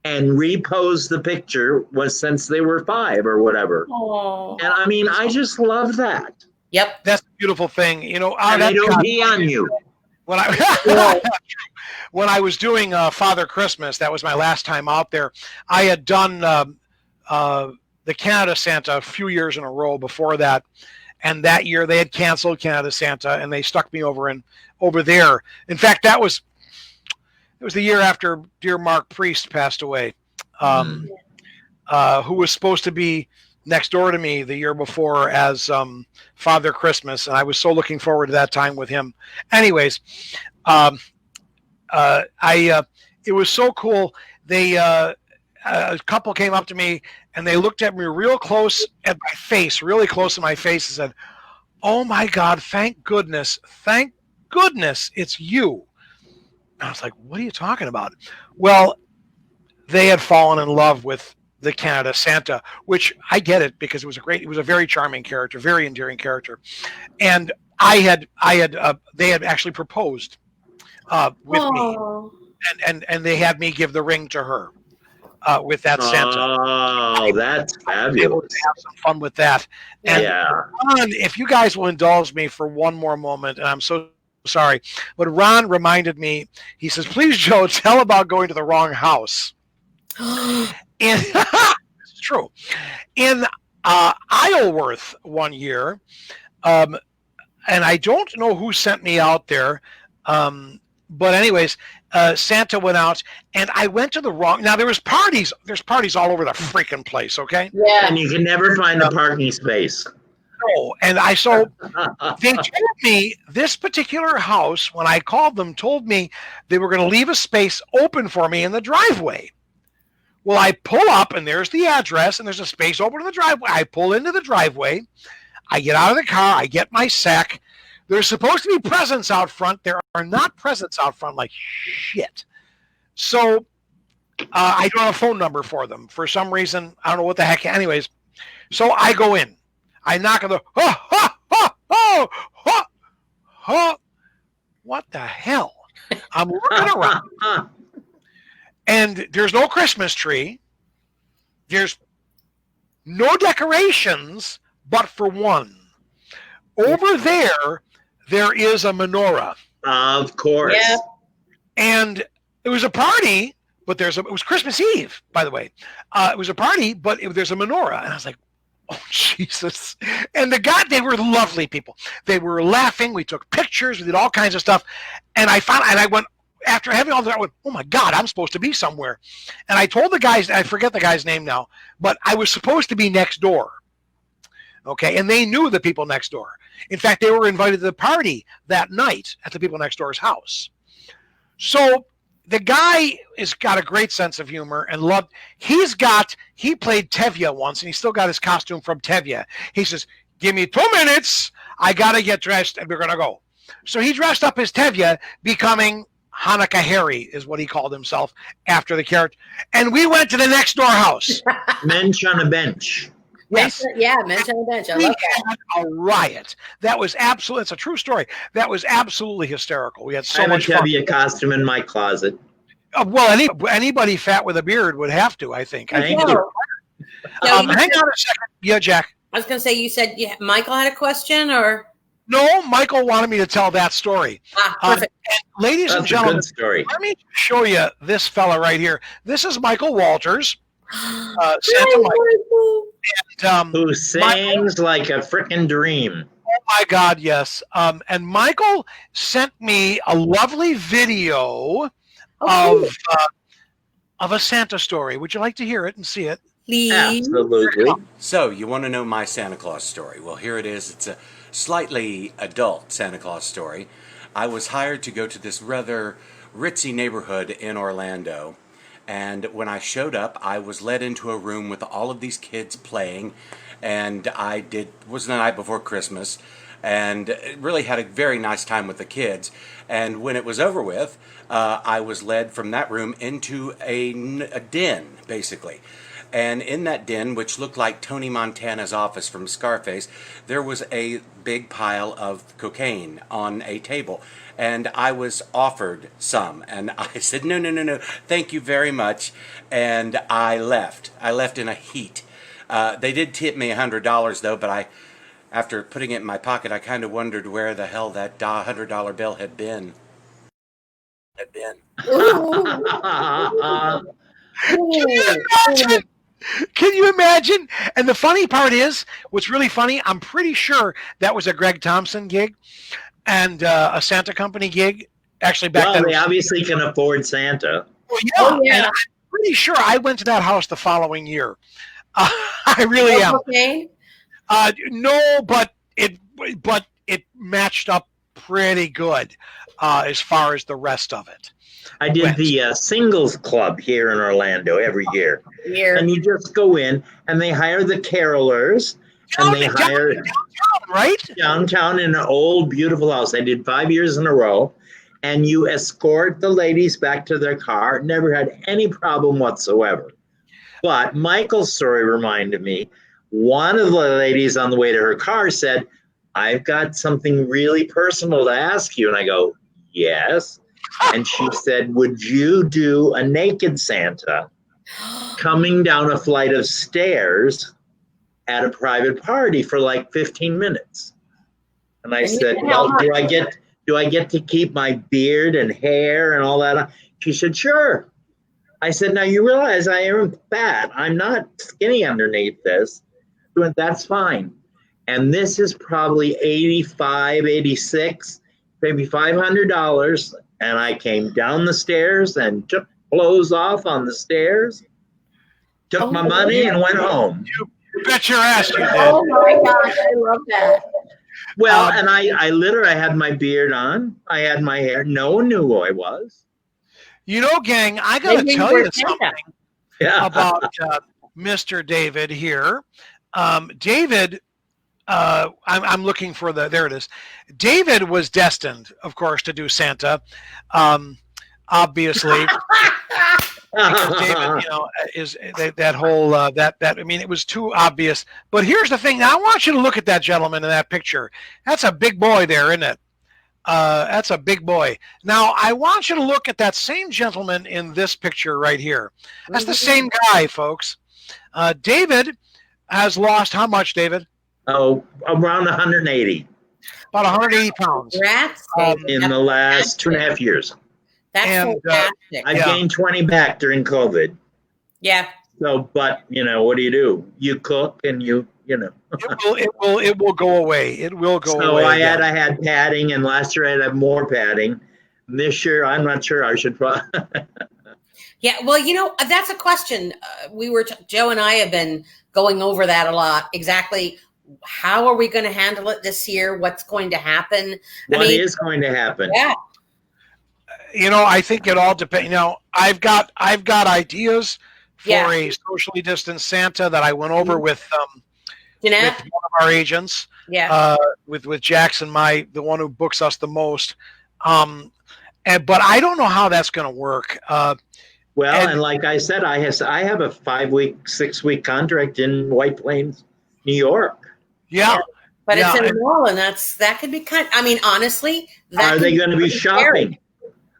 and repose the picture since they were 5 or whatever. Oh. And I mean, I just love that. Yep. That's a beautiful thing. And they don't pee on you. When I was doing Father Christmas, that was my last time out there. I had done the Canada Santa a few years in a row before that, and that year they had canceled Canada Santa, and they stuck me over there. In fact, it was the year after dear Mark Priest passed away, who was supposed to be next door to me the year before as Father Christmas, and I was so looking forward to that time with him. Anyways, it was so cool. They a couple came up to me and they looked at me real close at my face, really close to my face, and said, "Oh my God, thank goodness it's you." And I was like, "What are you talking about?" Well, they had fallen in love with the Canada Santa, which I get it because it was a very charming character, very endearing character, and they had actually proposed with me, and they had me give the ring to her with that Santa. Oh, that's fabulous! To have some fun with that. And Ron, if you guys will indulge me for one more moment, and I'm so sorry, but Ron reminded me. He says, "Please, Joe, tell about going to the wrong house." It's true. In Isleworth one year, and I don't know who sent me out there, but anyways, Santa went out, and I went to the wrong. Now there's parties all over the freaking place. Okay. Yeah. And you can never find a parking space. No, and they told me this particular house, when I called them, told me they were going to leave a space open for me in the driveway. Well, I pull up, and there's the address, and there's a space open in the driveway. I pull into the driveway. I get out of the car. I get my sack. There's supposed to be presents out front. There are not presents out front, like shit. So I don't have a phone number for them. For some reason, I don't know what the heck. Anyways, so I go in. I knock on the, what the hell? I'm looking around, and there's no Christmas tree. There's no decorations, but for one. Over there is a menorah. Of course. Yeah. And it was a party, but it was Christmas Eve, by the way. It was a party, but there's a menorah. And I was like, oh, Jesus. And they were lovely people. They were laughing. We took pictures. We did all kinds of stuff. And I went, after having all that, I went, oh my God, I'm supposed to be somewhere. And I told the guys, I forget the guy's name now, but I was supposed to be next door. Okay. And they knew the people next door. In fact, they were invited to the party that night at the people next door's house. So the guy has got a great sense of humor and he played Tevye once, and he still got his costume from Tevye. He says, give me 2 minutes. I got to get dressed and we're going to go. So he dressed up as Tevye, becoming Hanukkah Harry is what he called himself after the character. And we went to the next door house. Mensch on a bench. Yes. Yeah, Mensch on the bench. I love that. A riot. That was absolutely, it's a true story. That was absolutely hysterical. We had so I have much a fun. Tevye costume in my closet. Well, anybody fat with a beard would have to, I think. Thank you. Hang on a second. Yeah, Jack. I was going to say, you said Michael had a question, or? No, Michael wanted me to tell that story. Perfect. And ladies and That's a gentlemen, good story. let me show you this fella right here. This is Michael Walters, Santa Michael. And, Who sings like a frickin' dream. oh my God, yes. And Michael sent me a lovely video of a Santa story. Would you like to hear it and see it? Please. Absolutely. So, you want to know my Santa Claus story? Well, here it is. It's a slightly adult Santa Claus story. I was hired to go to this rather ritzy neighborhood in Orlando. And when I showed up, I was led into a room with all of these kids playing. And was the night before Christmas. And really had a very nice time with the kids. And when it was over with, I was led from that room into a den, basically. And in that den, which looked like Tony Montana's office from Scarface, there was a big pile of cocaine on a table. And I was offered some. And I said, no, thank you very much. And I left. I left in a heat. They did tip me $100, though, but after putting it in my pocket, I kind of wondered where the hell that $100 bill had been. Can you imagine? And the funny part is, what's really funny, I'm pretty sure that was a Greg Thompson gig and a Santa Company gig. Actually, back then. Well, they obviously can afford Santa. Well, yeah. And I'm pretty sure I went to that house the following year. I really am. Okay. No, but it matched up pretty good as far as the rest of it. I did the singles club here in Orlando every year. And you just go in and they hire the carolers and they hire downtown in an old, beautiful house. I did 5 years in a row. And you escort the ladies back to their car. Never had any problem whatsoever. But Michael's story reminded me, one of the ladies on the way to her car said, I've got something really personal to ask you. And I go, yes. And she said, would you do a naked Santa coming down a flight of stairs at a private party for like 15 minutes? And I said, well, do I get to keep my beard and hair and all that? She said, sure. I said, now you realize I am fat. I'm not skinny underneath this. She went, that's fine. And this is probably 85, 86, maybe $500. And I came down the stairs and took clothes off on the stairs, took my money and went home. You bet your ass you did. Oh my gosh, I love that. Well, and I literally had my beard on. I had my hair. No one knew who I was. You know, gang, I got to tell you something about Mr. David here. David, I'm looking for there it is. David was destined, of course, to do Santa. Obviously. David, is that whole that I mean, it was too obvious. But here's the thing. Now, I want you to look at that gentleman in that picture. That's a big boy there, isn't it? That's a big boy. Now, I want you to look at that same gentleman in this picture right here. That's the same guy, folks. David has lost how much, David? Oh, around 180 About 180 pounds. Congrats, in the last 2.5 years. That's and, fantastic. I gained 20 back during COVID. Yeah. So, but what do? You cook and you know. It will go away. It will go away. So I again. had padding, and last year I had more padding. This year I'm not sure. I should probably. Yeah, well, that's a question. Joe and I have been going over that a lot. Exactly, how are we going to handle it this year? What's going to happen? What is going to happen? Yeah. I think it all depends. I've got ideas for a socially distanced Santa that I went over with one of our agents. Yeah. With Jackson, the one who books us the most. But I don't know how that's going to work. And like I said, I have a 5-week, 6-week contract in White Plains, New York. Yeah. But it's in a mall, and that could be honestly. Are they going to be shopping?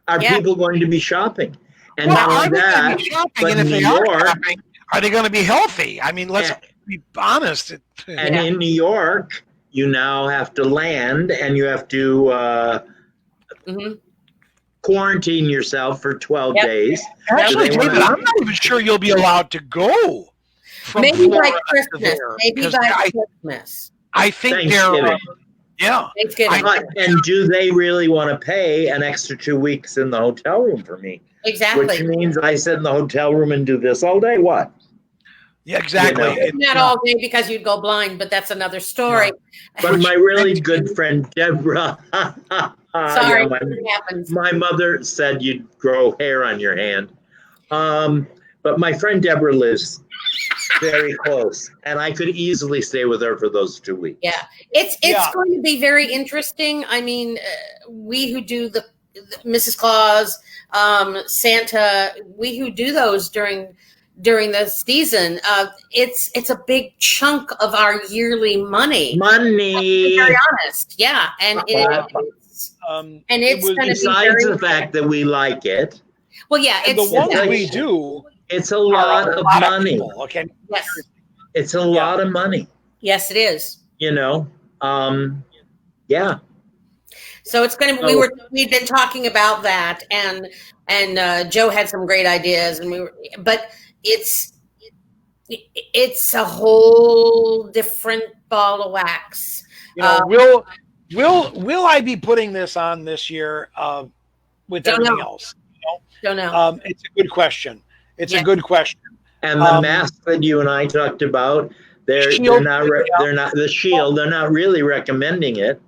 Are people going to be shopping? And not only that, but and if New they York, are shopping, are they going to be healthy? I mean, let's be honest. And in New York, you now have to land, and you have to quarantine yourself for 12 days. Actually, David, I'm not even sure you'll be allowed to go. Maybe by Christmas. Christmas. I think they're. Thanksgiving. And do they really want to pay an extra 2 weeks in the hotel room for me? Exactly. Which means I sit in the hotel room and do this all day. What? Yeah, exactly. Not all day because you'd go blind, but that's another story. Yeah. But my really good friend Deborah. Sorry, my mother said you'd grow hair on your hand. But my friend Deborah lives very close, and I could easily stay with her for those 2 weeks. Yeah, it's going to be very interesting. I mean, we who do the Mrs. Claus, Santa, we who do those during the season, it's a big chunk of our yearly money. To be very honest, yeah, and it's going to be besides the fact that we like it. Well, yeah, it's the ones we do. It's a lot of money. Okay. Yes. It's a lot of money. Yes, it is. Yeah. So it's going to. We've been talking about that, and Joe had some great ideas, but it's a whole different ball of wax. Will I be putting this on this year with everything else? Don't know. It's a good question. It's a good question. And the mask that you and I talked about, they're not the shield. They're not really recommending it.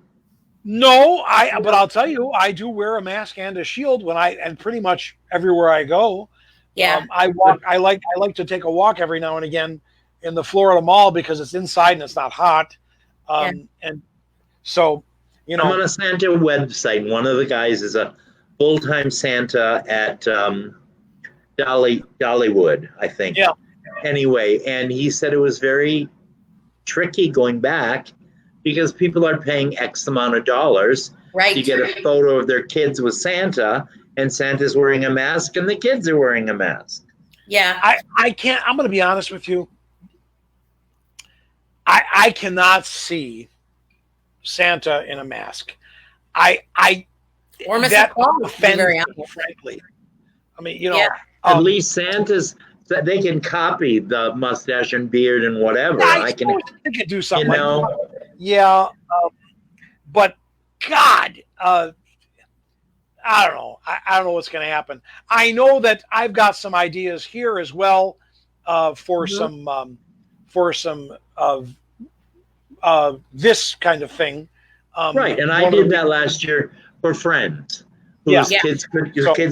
No, but I'll tell you, I do wear a mask and a shield and pretty much everywhere I go. Yeah. I walk. I like to take a walk every now and again in the Florida Mall because it's inside and it's not hot. And so, I'm on a Santa website. One of the guys is a full-time Santa at Dollywood, I think. Yeah. Anyway, and he said it was very tricky going back because people are paying X amount of dollars to get a photo of their kids with Santa, and Santa's wearing a mask and the kids are wearing a mask. Yeah. I can't. I'm going to be honest with you. I cannot see Santa in a mask. Or Mr. Claus, offends me, frankly. I mean, at least Santa's, they can copy the mustache and beard and whatever. I can do something. But God, I don't know. I don't know what's going to happen. I know that I've got some ideas here as well for some of this kind of thing. Right, and I did that last year for friends whose kids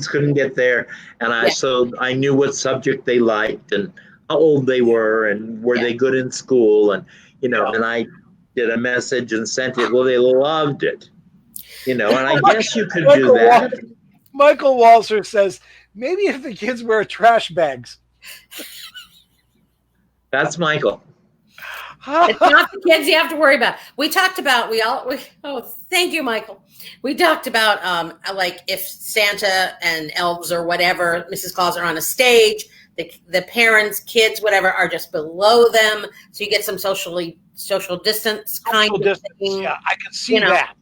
couldn't get there, and so I knew what subject they liked and how old they were and were they good in school, and and I did a message and sent it. Well, they loved it, and I guess you could do that. Michael Walser says maybe if the kids wear trash bags. That's Michael. It's not the kids you have to worry about. We talked about oh, thank you, Michael. We talked about like if Santa and elves or whatever, Mrs. Claus are on a stage, the parents, kids, whatever, are just below them, so you get some social distance kind of thing. Yeah, I can see that.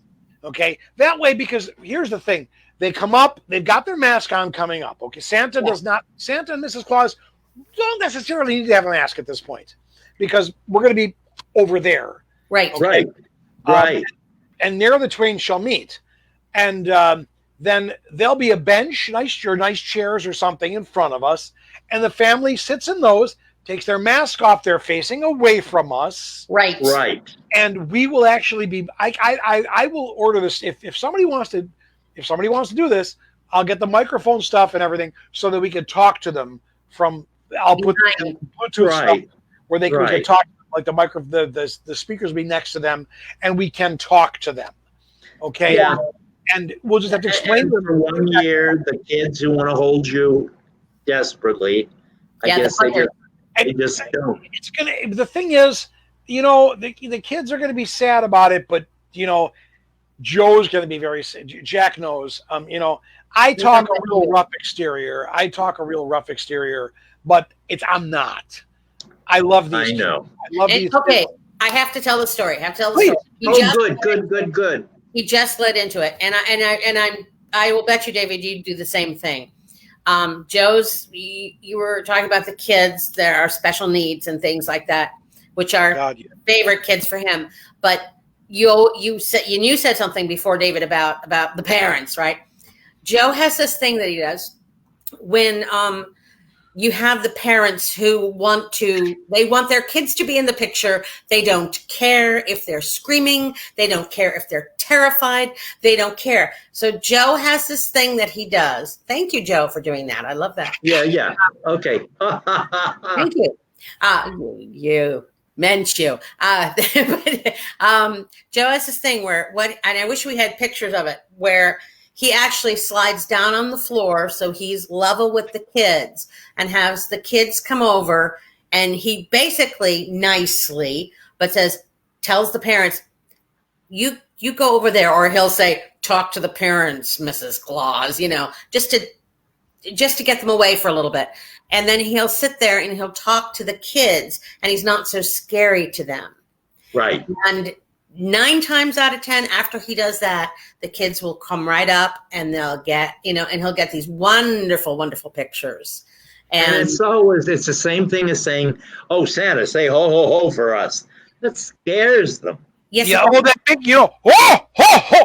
Okay, that way, because here's the thing: they come up, they've got their mask on coming up. Okay, Santa and Mrs. Claus don't necessarily need to have a mask at this point, because we're going to be over there. Right. Okay? Right. And near the twain shall meet. And then there'll be a bench, nice chairs or something in front of us. And the family sits in those, takes their mask off, they're facing away from us. Right. And we will actually be, I will order this. If somebody wants to do this, I'll get the microphone stuff and everything so that we can talk to them from, I'll put Bluetooth stuff where we can talk, like the speakers be next to them and we can talk to them. Okay. Yeah. And we'll just have to explain to them. For 1 year, the kids who want to hold you desperately, I guess they just don't. It's gonna. The thing is, the kids are gonna be sad about it, but Joe's gonna be very sad. Jack knows. I talk a real rough exterior. But I'm not. I love these. I know. I love these. Okay, I have to tell the story. Good. He just led into it, and I will bet you, David, you do the same thing. Joe's, you were talking about the kids. There are special needs and things like that, which are favorite kids for him. But you said something before, David, about the parents, right? Joe has this thing that he does when you have the parents who want their kids to be in the picture. They don't care if they're screaming. They don't care if they're terrified. They don't care. So Joe has this thing that he does. Thank you, Joe, for doing that. I love that. Yeah. Okay. Thank you. You meant you. Joe has this thing and I wish we had pictures of it, where he actually slides down on the floor so he's level with the kids and has the kids come over, and he basically nicely tells the parents, you go over there, or he'll say, talk to the parents, Mrs. Claus, just to get them away for a little bit. And then he'll sit there and he'll talk to the kids, and he's not so scary to them. Right. And 9 times out of 10, after he does that, the kids will come right up and they'll get, and he'll get these wonderful, wonderful pictures. And it's the same thing as saying, oh, Santa, say ho, ho, ho for us. That scares them. Yes. Yeah. Well, that big, ho, ho, ho.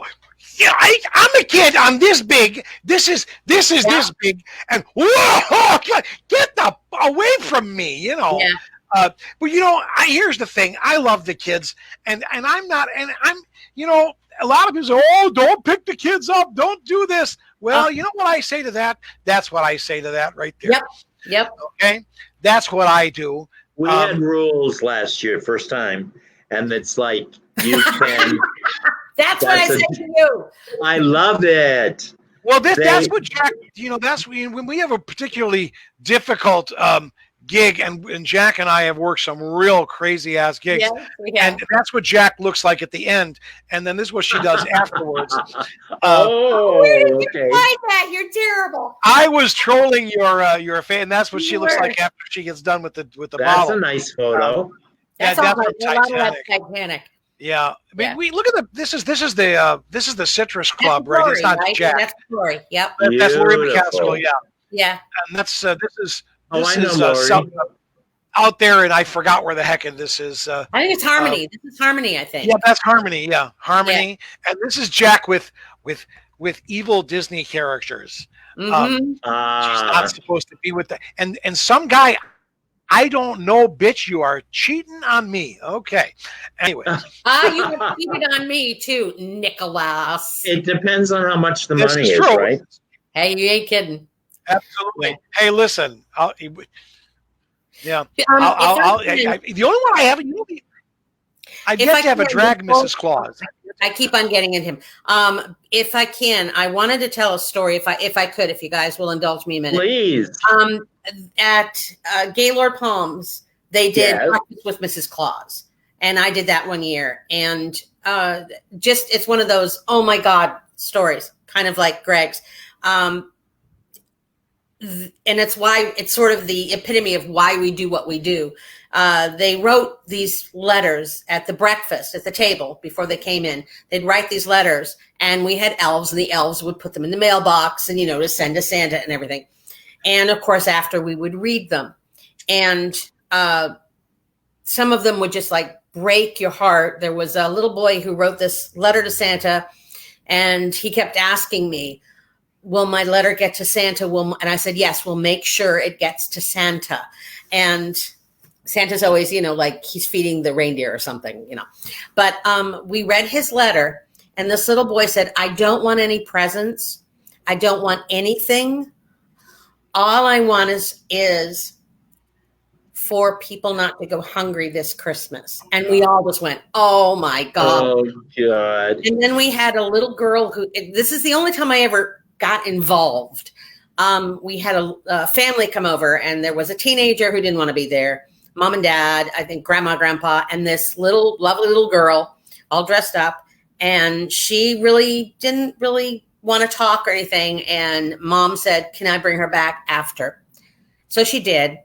Yeah, I'm a kid. I'm this big. This is this big. And whoa, get away from me, Yeah. But here's the thing. I love the kids, and I'm not, and I'm, a lot of people say, oh, don't pick the kids up, don't do this. Well, you know what I say to that? That's what I say to that right there. Yep. Okay, that's what I do. We had rules last year, first time, and it's like you can. That's what I said to you. I love it. Well, that's what Jack. That's when we have a particularly difficult gig, and Jack and I have worked some real crazy ass gigs, and that's what Jack looks like at the end, and then this is what she does afterwards. Where did you find that? You're terrible. I was trolling your fan. That's what she looks like after she gets done with the bottle. That's a nice photo. That's from Titanic. Yeah, I mean, we look at this is the Citrus Club, right? It's not Jack. That's Lori. Yep. That's Lori McCaskill. Yeah. And that's this is. This is out there, and I forgot where the heck this is. I think it's Harmony. This is Harmony, I think. Yeah, that's Harmony. Yeah, Harmony. Yeah. And this is Jack with evil Disney characters. Mm-hmm. She's not supposed to be with that. And some guy, I don't know, bitch. You are cheating on me. Okay. Anyway. You have cheated on me too, Nicholas. It depends on how much the money is, right? Hey, you ain't kidding. Absolutely. Hey, listen. The only one I have, I've yet to have a drag Mrs. Claus. I keep on getting in him. If I can, I wanted to tell a story. If I could, if you guys will indulge me a minute, please. At Gaylord Palms, they did Breakfast with Mrs. Claus, And I did that one year. And just, it's one of those, oh my God, stories, kind of like Greg's. And it's why it's sort of the epitome of why we do what we do. They wrote these letters at the breakfast, at the table before they came in. They'd write these letters, and we had elves, and the elves would put them in the mailbox and, to send to Santa and everything. And of course, after we would read them, and some of them would just like break your heart. There was a little boy who wrote this letter to Santa, and he kept asking me, will my letter get to Santa? And I said, yes, we'll make sure it gets to Santa. And Santa's always, like he's feeding the reindeer or something, But we read his letter, and this little boy said, I don't want any presents. I don't want anything. All I want is for people not to go hungry this Christmas. And we all just went, oh my God. Oh, God. And then we had a little girl this is the only time I ever got involved. We had a family come over, and there was a teenager who didn't want to be there. Mom and dad, I think grandma, grandpa, and this lovely little girl all dressed up. And she didn't really want to talk or anything. And mom said, can I bring her back after? So she did.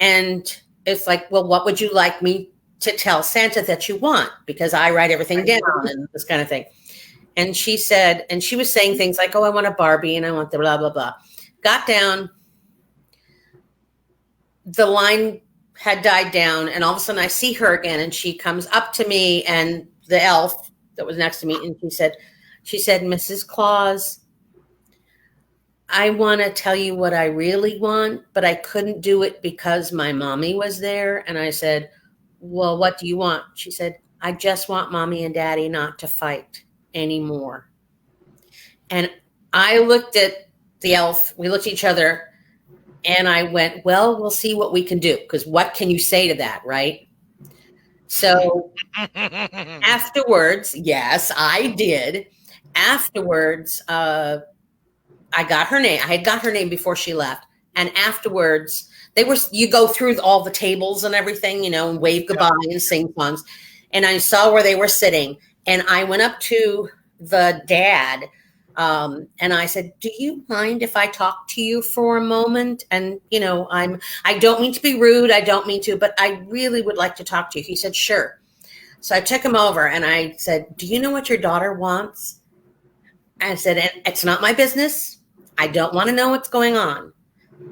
And it's like, well, what would you like me to tell Santa that you want? Because I write everything down and this kind of thing. And she said, and she was saying things like, oh, I want a Barbie and I want the blah, blah, blah. Got down. The line had died down. And all of a sudden I see her again, and she comes up to me, and the elf that was next to me. And she said, Mrs. Claus, I want to tell you what I really want, but I couldn't do it because my mommy was there. And I said, well, what do you want? She said, I just want mommy and daddy not to fight anymore. And I looked at the elf. We looked at each other, and I went, well, we'll see what we can do. Because what can you say to that, right? So afterwards, yes, I did. Afterwards, I got her name. I had got her name before she left. And afterwards, you go through all the tables and everything, and wave goodbye and sing songs. And I saw where they were sitting, and I went up to the dad, and I said, do you mind if I talk to you for a moment? And, I don't mean to be rude. I don't mean to, but I really would like to talk to you. He said, sure. So I took him over, and I said, do you know what your daughter wants? I said, it's not my business. I don't want to know what's going on.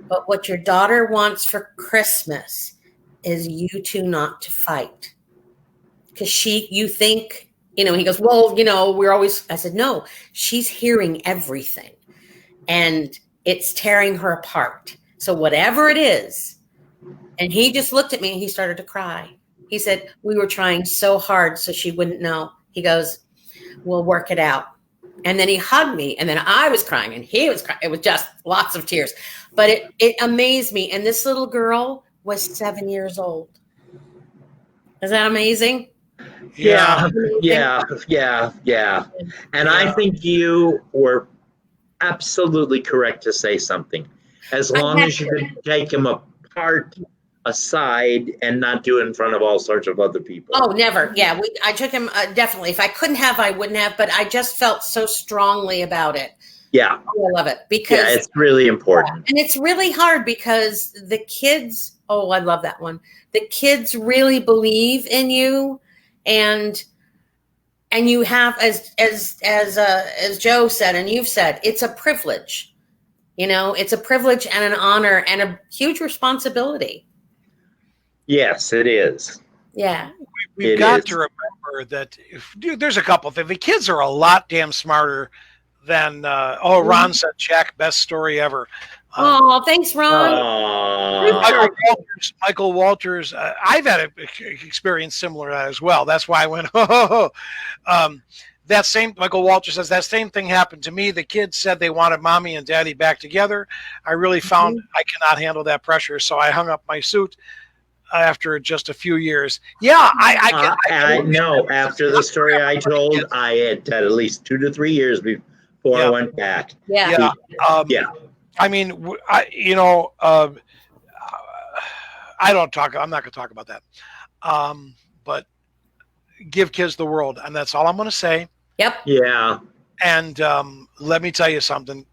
But what your daughter wants for Christmas is you two not to fight. Because you think, he goes, well, I said, no, she's hearing everything. And it's tearing her apart. So whatever it is. And he just looked at me, and he started to cry. He said, we were trying so hard so she wouldn't know. He goes, we'll work it out. And then he hugged me, and then I was crying, and he was crying. It was just lots of tears, but it amazed me. And this little girl was 7 years old. Is that amazing? Yeah. And I think you were absolutely correct to say something. As long as you could take him apart, aside, and not do it in front of all sorts of other people. Oh, never. Yeah, I took him, definitely. If I couldn't have, I wouldn't have, but I just felt so strongly about it. Yeah. Oh, I love it. Because it's really important. And it's really hard because the kids, I love that one. The kids really believe in you, and you have, as Joe said, and you've said, it's a privilege. It's a privilege and an honor and a huge responsibility. Yes, it is. Yeah. We've got to remember that there's a couple things. The kids are a lot damn smarter than, Ron said, Jack, best story ever. Thanks, Ron. Michael Walters, I've had an experience similar to that as well. That's why I went, that same, Michael Walters says, that same thing happened to me. The kids said they wanted mommy and daddy back together. I really found I cannot handle that pressure, so I hung up my suit after just a few years. Yeah, I know. After the story I told, I had at least 2 to 3 years before I went back. Yeah. I mean, I'm not going to talk about that. But give kids the world, and that's all I'm going to say. Yep. Yeah. And let me tell you something.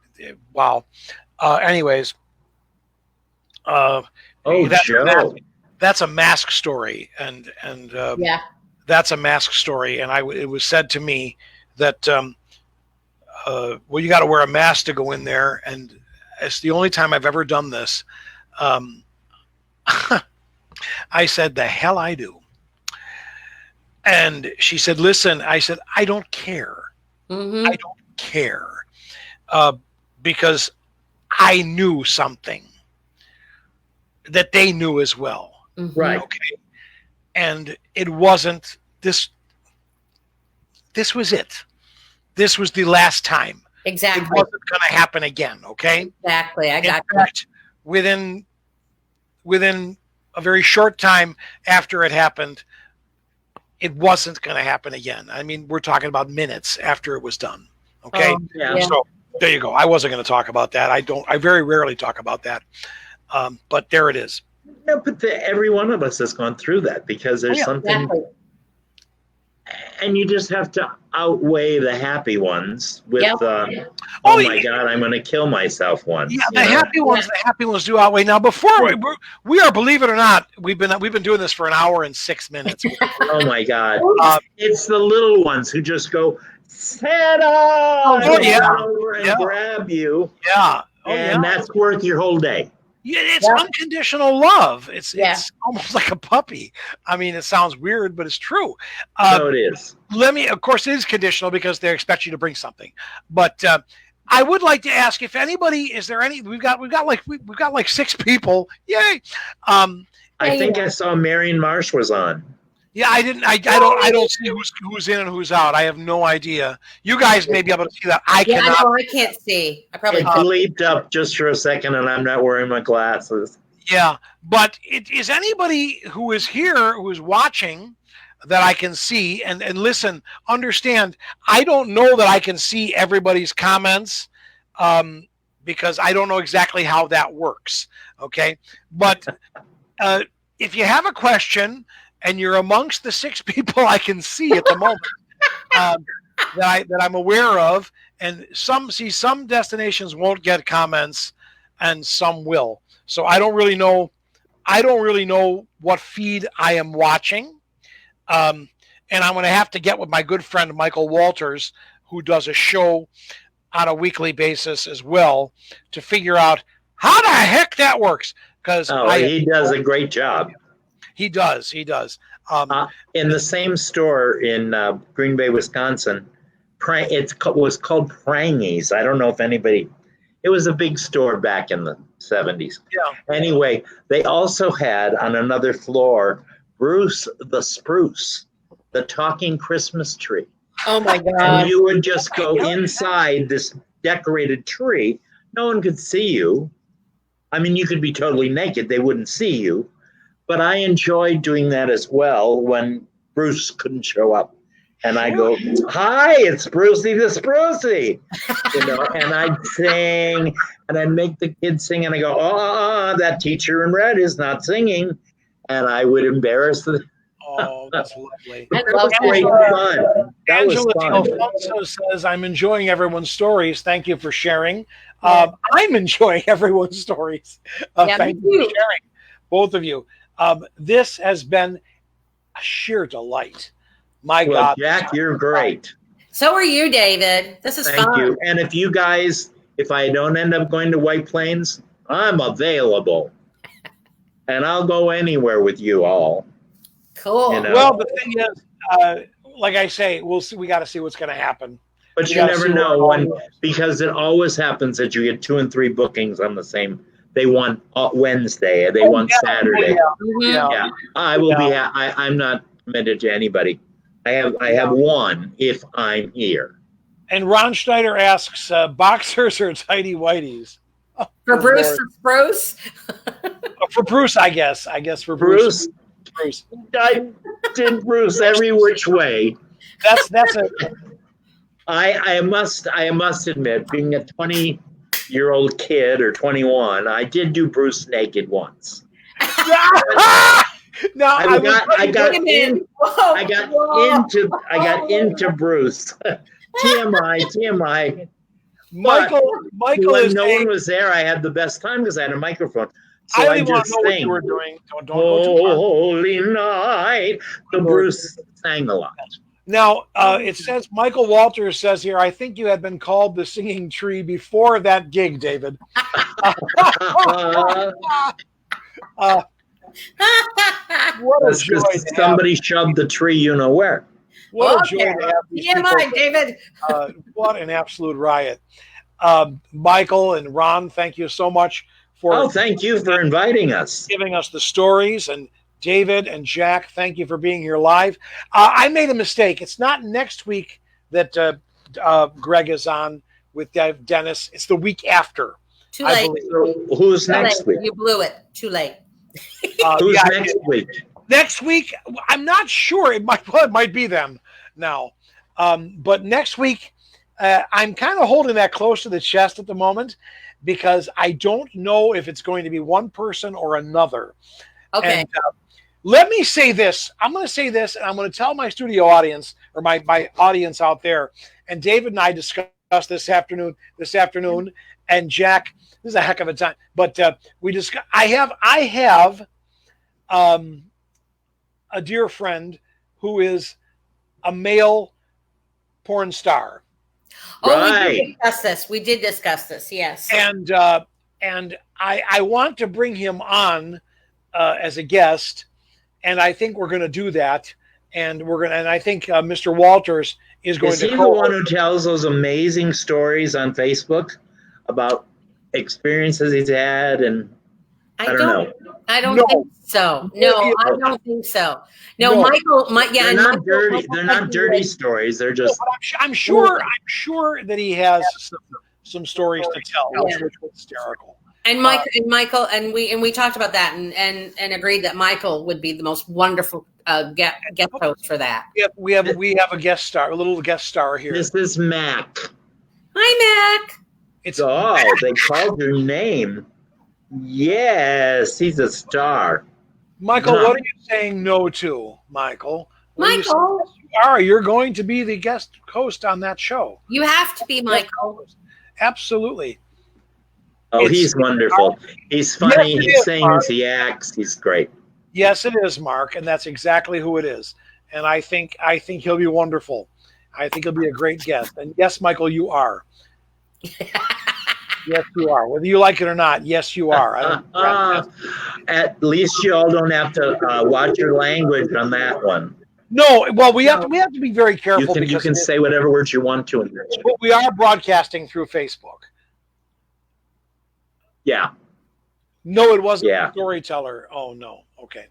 Wow. Anyways, Joe. that's a mask story, and Yeah. that's a mask story. And it was said to me that well, you got to wear a mask to go in there, and it's the only time I've ever done this. I said, the hell I do. And she said, listen, I said, I don't care. Mm-hmm. I don't care. Because I knew something that they knew as well. Mm-hmm. Right. Okay. And it wasn't this. This was it. This was the last time. Exactly. It wasn't going to happen again. Okay. Exactly. I got In fact, within a very short time after it happened, it wasn't going to happen again. I mean, we're talking about minutes after it was done. Okay. Yeah. So there you go. I wasn't going to talk about that. I very rarely talk about that. But there it is. No, but every one of us has gone through that because there's something, exactly. and you just have to outweigh the happy ones with, Yep. oh my God, I'm going to kill myself once. Yeah, the happy ones do outweigh. Now, before we are, believe it or not, we've been doing this for an hour and 6 minutes. Oh my God. It's the little ones who just go, Santa! Oh, yeah. Run over and grab you. Yeah. Oh, And that's worth your whole day. Yeah, it's unconditional love. It's almost like a puppy. I mean, it sounds weird, but it's true. No, it is. Of course, it is conditional because they expect you to bring something. But I would like to ask if anybody, is there any? We've got like 6 people. Yay! I think I saw Marion Marsh was on. Yeah, I didn't. I don't see who's in and who's out. I have no idea. You guys may be able to see that. I cannot. No, I can't see. I probably It bleeped up just for a second, and I'm not wearing my glasses. Yeah, but is anybody who is here who is watching that I can see and listen? Understand? I don't know that I can see everybody's comments because I don't know exactly how that works. Okay, but if you have a question. And you're amongst the 6 people I can see at the moment that I'm aware of, and some destinations won't get comments, and some will. So I don't really know. I don't really know what feed I am watching, and I'm going to have to get with my good friend Michael Walters, who does a show on a weekly basis as well, to figure out how the heck that works. Because he does a great job. He does. In the same store in Green Bay, Wisconsin, it was called Prangies. I don't know if anybody. It was a big store back in the 70s. Yeah. Anyway, they also had on another floor Bruce the Spruce, the talking Christmas tree. Oh my God! And you would just go inside this decorated tree. No one could see you. I mean, you could be totally naked; they wouldn't see you. But I enjoyed doing that as well when Bruce couldn't show up. And I go, hi, it's Brucey the Sprucey. And I'd sing and I'd make the kids sing. And I go, that teacher in red is not singing. And I would embarrass them. Oh, that's lovely. I love great fun. That was Angela fun. Alfonso says, I'm enjoying everyone's stories. Thank you for sharing. I'm enjoying everyone's stories. Thank you for sharing, both of you. This has been a sheer delight. My God. Jack, you're great. So are you, David. This is fun. Thank you. And if you guys, if I don't end up going to White Plains, I'm available. And I'll go anywhere with you all. Cool. Well, the thing is, like I say, we'll see. We got to see what's going to happen. But you never know because it always happens that you get 2 and 3 bookings on the same. They want Wednesday. They want Saturday. Yeah. I will be. I'm not committed to anybody. I have one if I'm here. And Ron Schneider asks, boxers or tighty whiteys? For Bruce, it's Bruce. For Bruce, I guess. For Bruce. Bruce. I did Bruce every which way. That's a. I must admit, being a 20-year-old kid or 21, I did do Bruce naked once. Now I got into Bruce. TMI. Michael When is no saying, one was there, I had the best time because I had a microphone. So I don't I even want to just know what you sang were doing. Don't go too far. Holy Night. So Bruce sang a lot. Now, it says, Michael Walters says here, I think you had been called the singing tree before that gig, David. What a That's joy because to have. somebody shoved the tree, you know where. What a joy to have these TMI, people. David. What an absolute riot. Michael and Ron, thank you so much for Oh, thank you for inviting us. giving us the stories. And David and Jack, thank you for being here live. I made a mistake. It's not next week that Greg is on with Dennis. It's the week after. Too late. So who's Too next late. week? You blew it. Too late. Who's next week? Next week, I'm not sure. It might be them now. But next week, I'm kind of holding that close to the chest at the moment because I don't know if it's going to be one person or another. Okay. And, let me say this. I'm going to say this, and I'm going to tell my studio audience or my audience out there. And David and I discussed this afternoon. And Jack, this is a heck of a time. But we discuss. I have a dear friend who is a male porn star. Right. We did discuss this. Yes. And I want to bring him on as a guest, and I think we're going to do that. And I think Mr. Walters is going Is to. he the one who tells those amazing stories on Facebook about experiences he's had? And I don't know. I don't No. think so. No, I don't think so. No, No. Michael. They're not dirty. They're not dirty stories. They're just. I'm sure that he has some stories to tell, which was hysterical. And Michael, and we talked about that and agreed that Michael would be the most wonderful guest host for that. We have a guest star, a little guest star here. This is Mac. Hi, Mac. It's They called your name. Yes, he's a star. Michael. What are you saying no to, Michael? Michael, you're going to be the guest host on that show. you have to be Michael. Absolutely. Oh, he's wonderful. He's funny. Yes, He sings. Mark. He acts. He's great. Yes, it is, Mark, and that's exactly who it is. And I think he'll be wonderful. I think he'll be a great guest. And yes, Michael, you are. Yes, you are. Whether you like it or not, yes, you are. At least you all don't have to watch your language on that one. No, well, we have to be very careful. You can say whatever words you want to in there. But we are broadcasting through Facebook. Yeah. No, it wasn't Yeah. a storyteller. Oh no. Okay.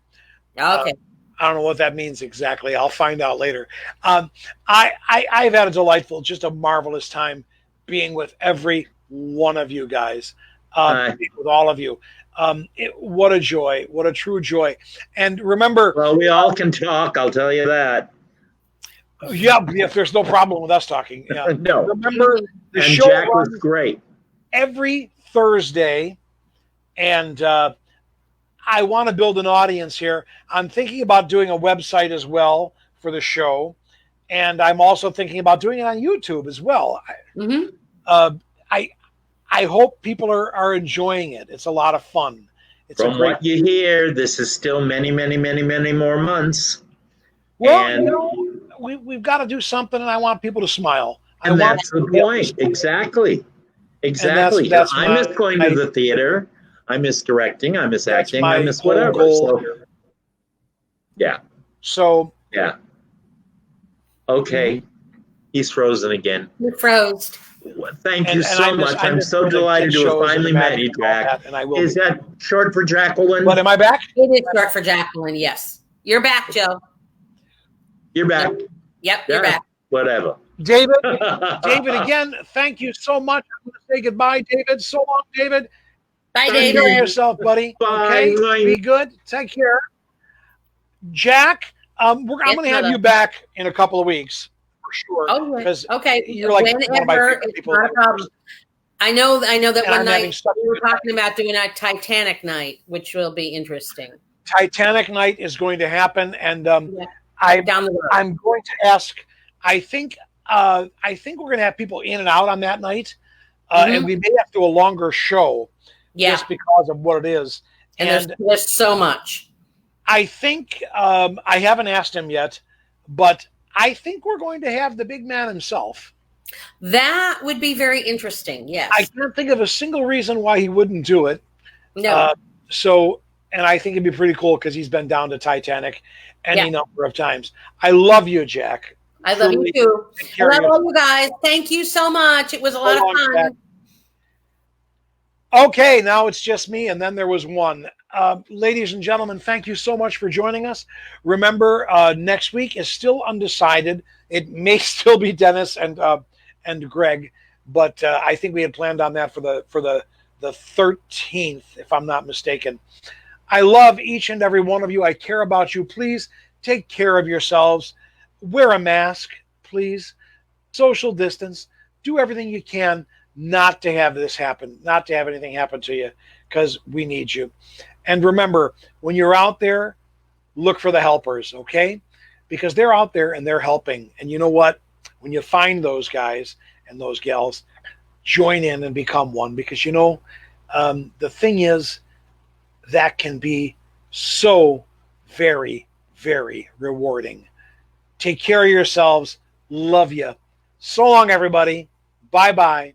Okay. I don't know what that means exactly. I'll find out later. I've had just a marvelous time being with every one of you guys, being with all of you. What a joy! What a true joy! And remember, Well, we all can talk. I'll tell you that. yeah, if there's no problem with us talking. Yeah. No. Remember, the And show Jack was runs great. every Thursday, and I want to build an audience here. I'm thinking about doing a website as well for the show, and I'm also thinking about doing it on YouTube as well. Mm-hmm. I hope people are enjoying it. It's a lot of fun. It's From what you hear, this is still many, many, many, many more months. well, and we've got to do something, and I want people to smile. And that's the point. Exactly. that's I miss going to the theater. I miss directing. I miss acting. I miss whatever. Goal. So, yeah. So Yeah. Okay. He's frozen again. You froze. Thank you so much. I'm so delighted to have finally met you, Jack. Is that short for Jacqueline? But am I back? It is short for Jacqueline. Yes, you're back, Joe. You're back. Yep, you're back. Whatever. David, again, thank you so much. I'm going to say goodbye, David. So long, David. Bye, Take care of David. yourself, buddy. Bye. Okay? Be good. Take care. Jack, I'm going to have you back in a couple of weeks for sure. Oh, okay. You're like one of my favorite it's people. not a problem. I know that And one I'm having night such we were a good talking about doing a Titanic night, which will be interesting. Titanic night is going to happen, and Down the road. I'm going to ask. I think we're going to have people in and out on that night, and we may have to do a longer show, just because of what it is. And there's so much. I think I haven't asked him yet, but I think we're going to have the big man himself. That would be very interesting. Yes. I can't think of a single reason why he wouldn't do it. No. And I think it'd be pretty cool because he's been down to Titanic any number of times. I love you, Jack. I love you too. I love all you guys. Thank you so much. It was a lot of fun. Jack. Okay, now it's just me, and then there was one. Ladies and gentlemen, thank you so much for joining us. Remember, next week is still undecided. It may still be Dennis and Greg, but I think we had planned on that for the 13th, if I'm not mistaken. I love each and every one of you. I care about you. Please take care of yourselves. Wear a mask, please. Social distance. Do everything you can not to have this happen, not to have anything happen to you, because we need you. And remember, when you're out there, look for the helpers, okay? Because they're out there and they're helping. And you know what? When you find those guys and those gals, join in and become one. Because, the thing is, that can be so very, very rewarding. Take care of yourselves. Love you. So long, everybody. Bye-bye.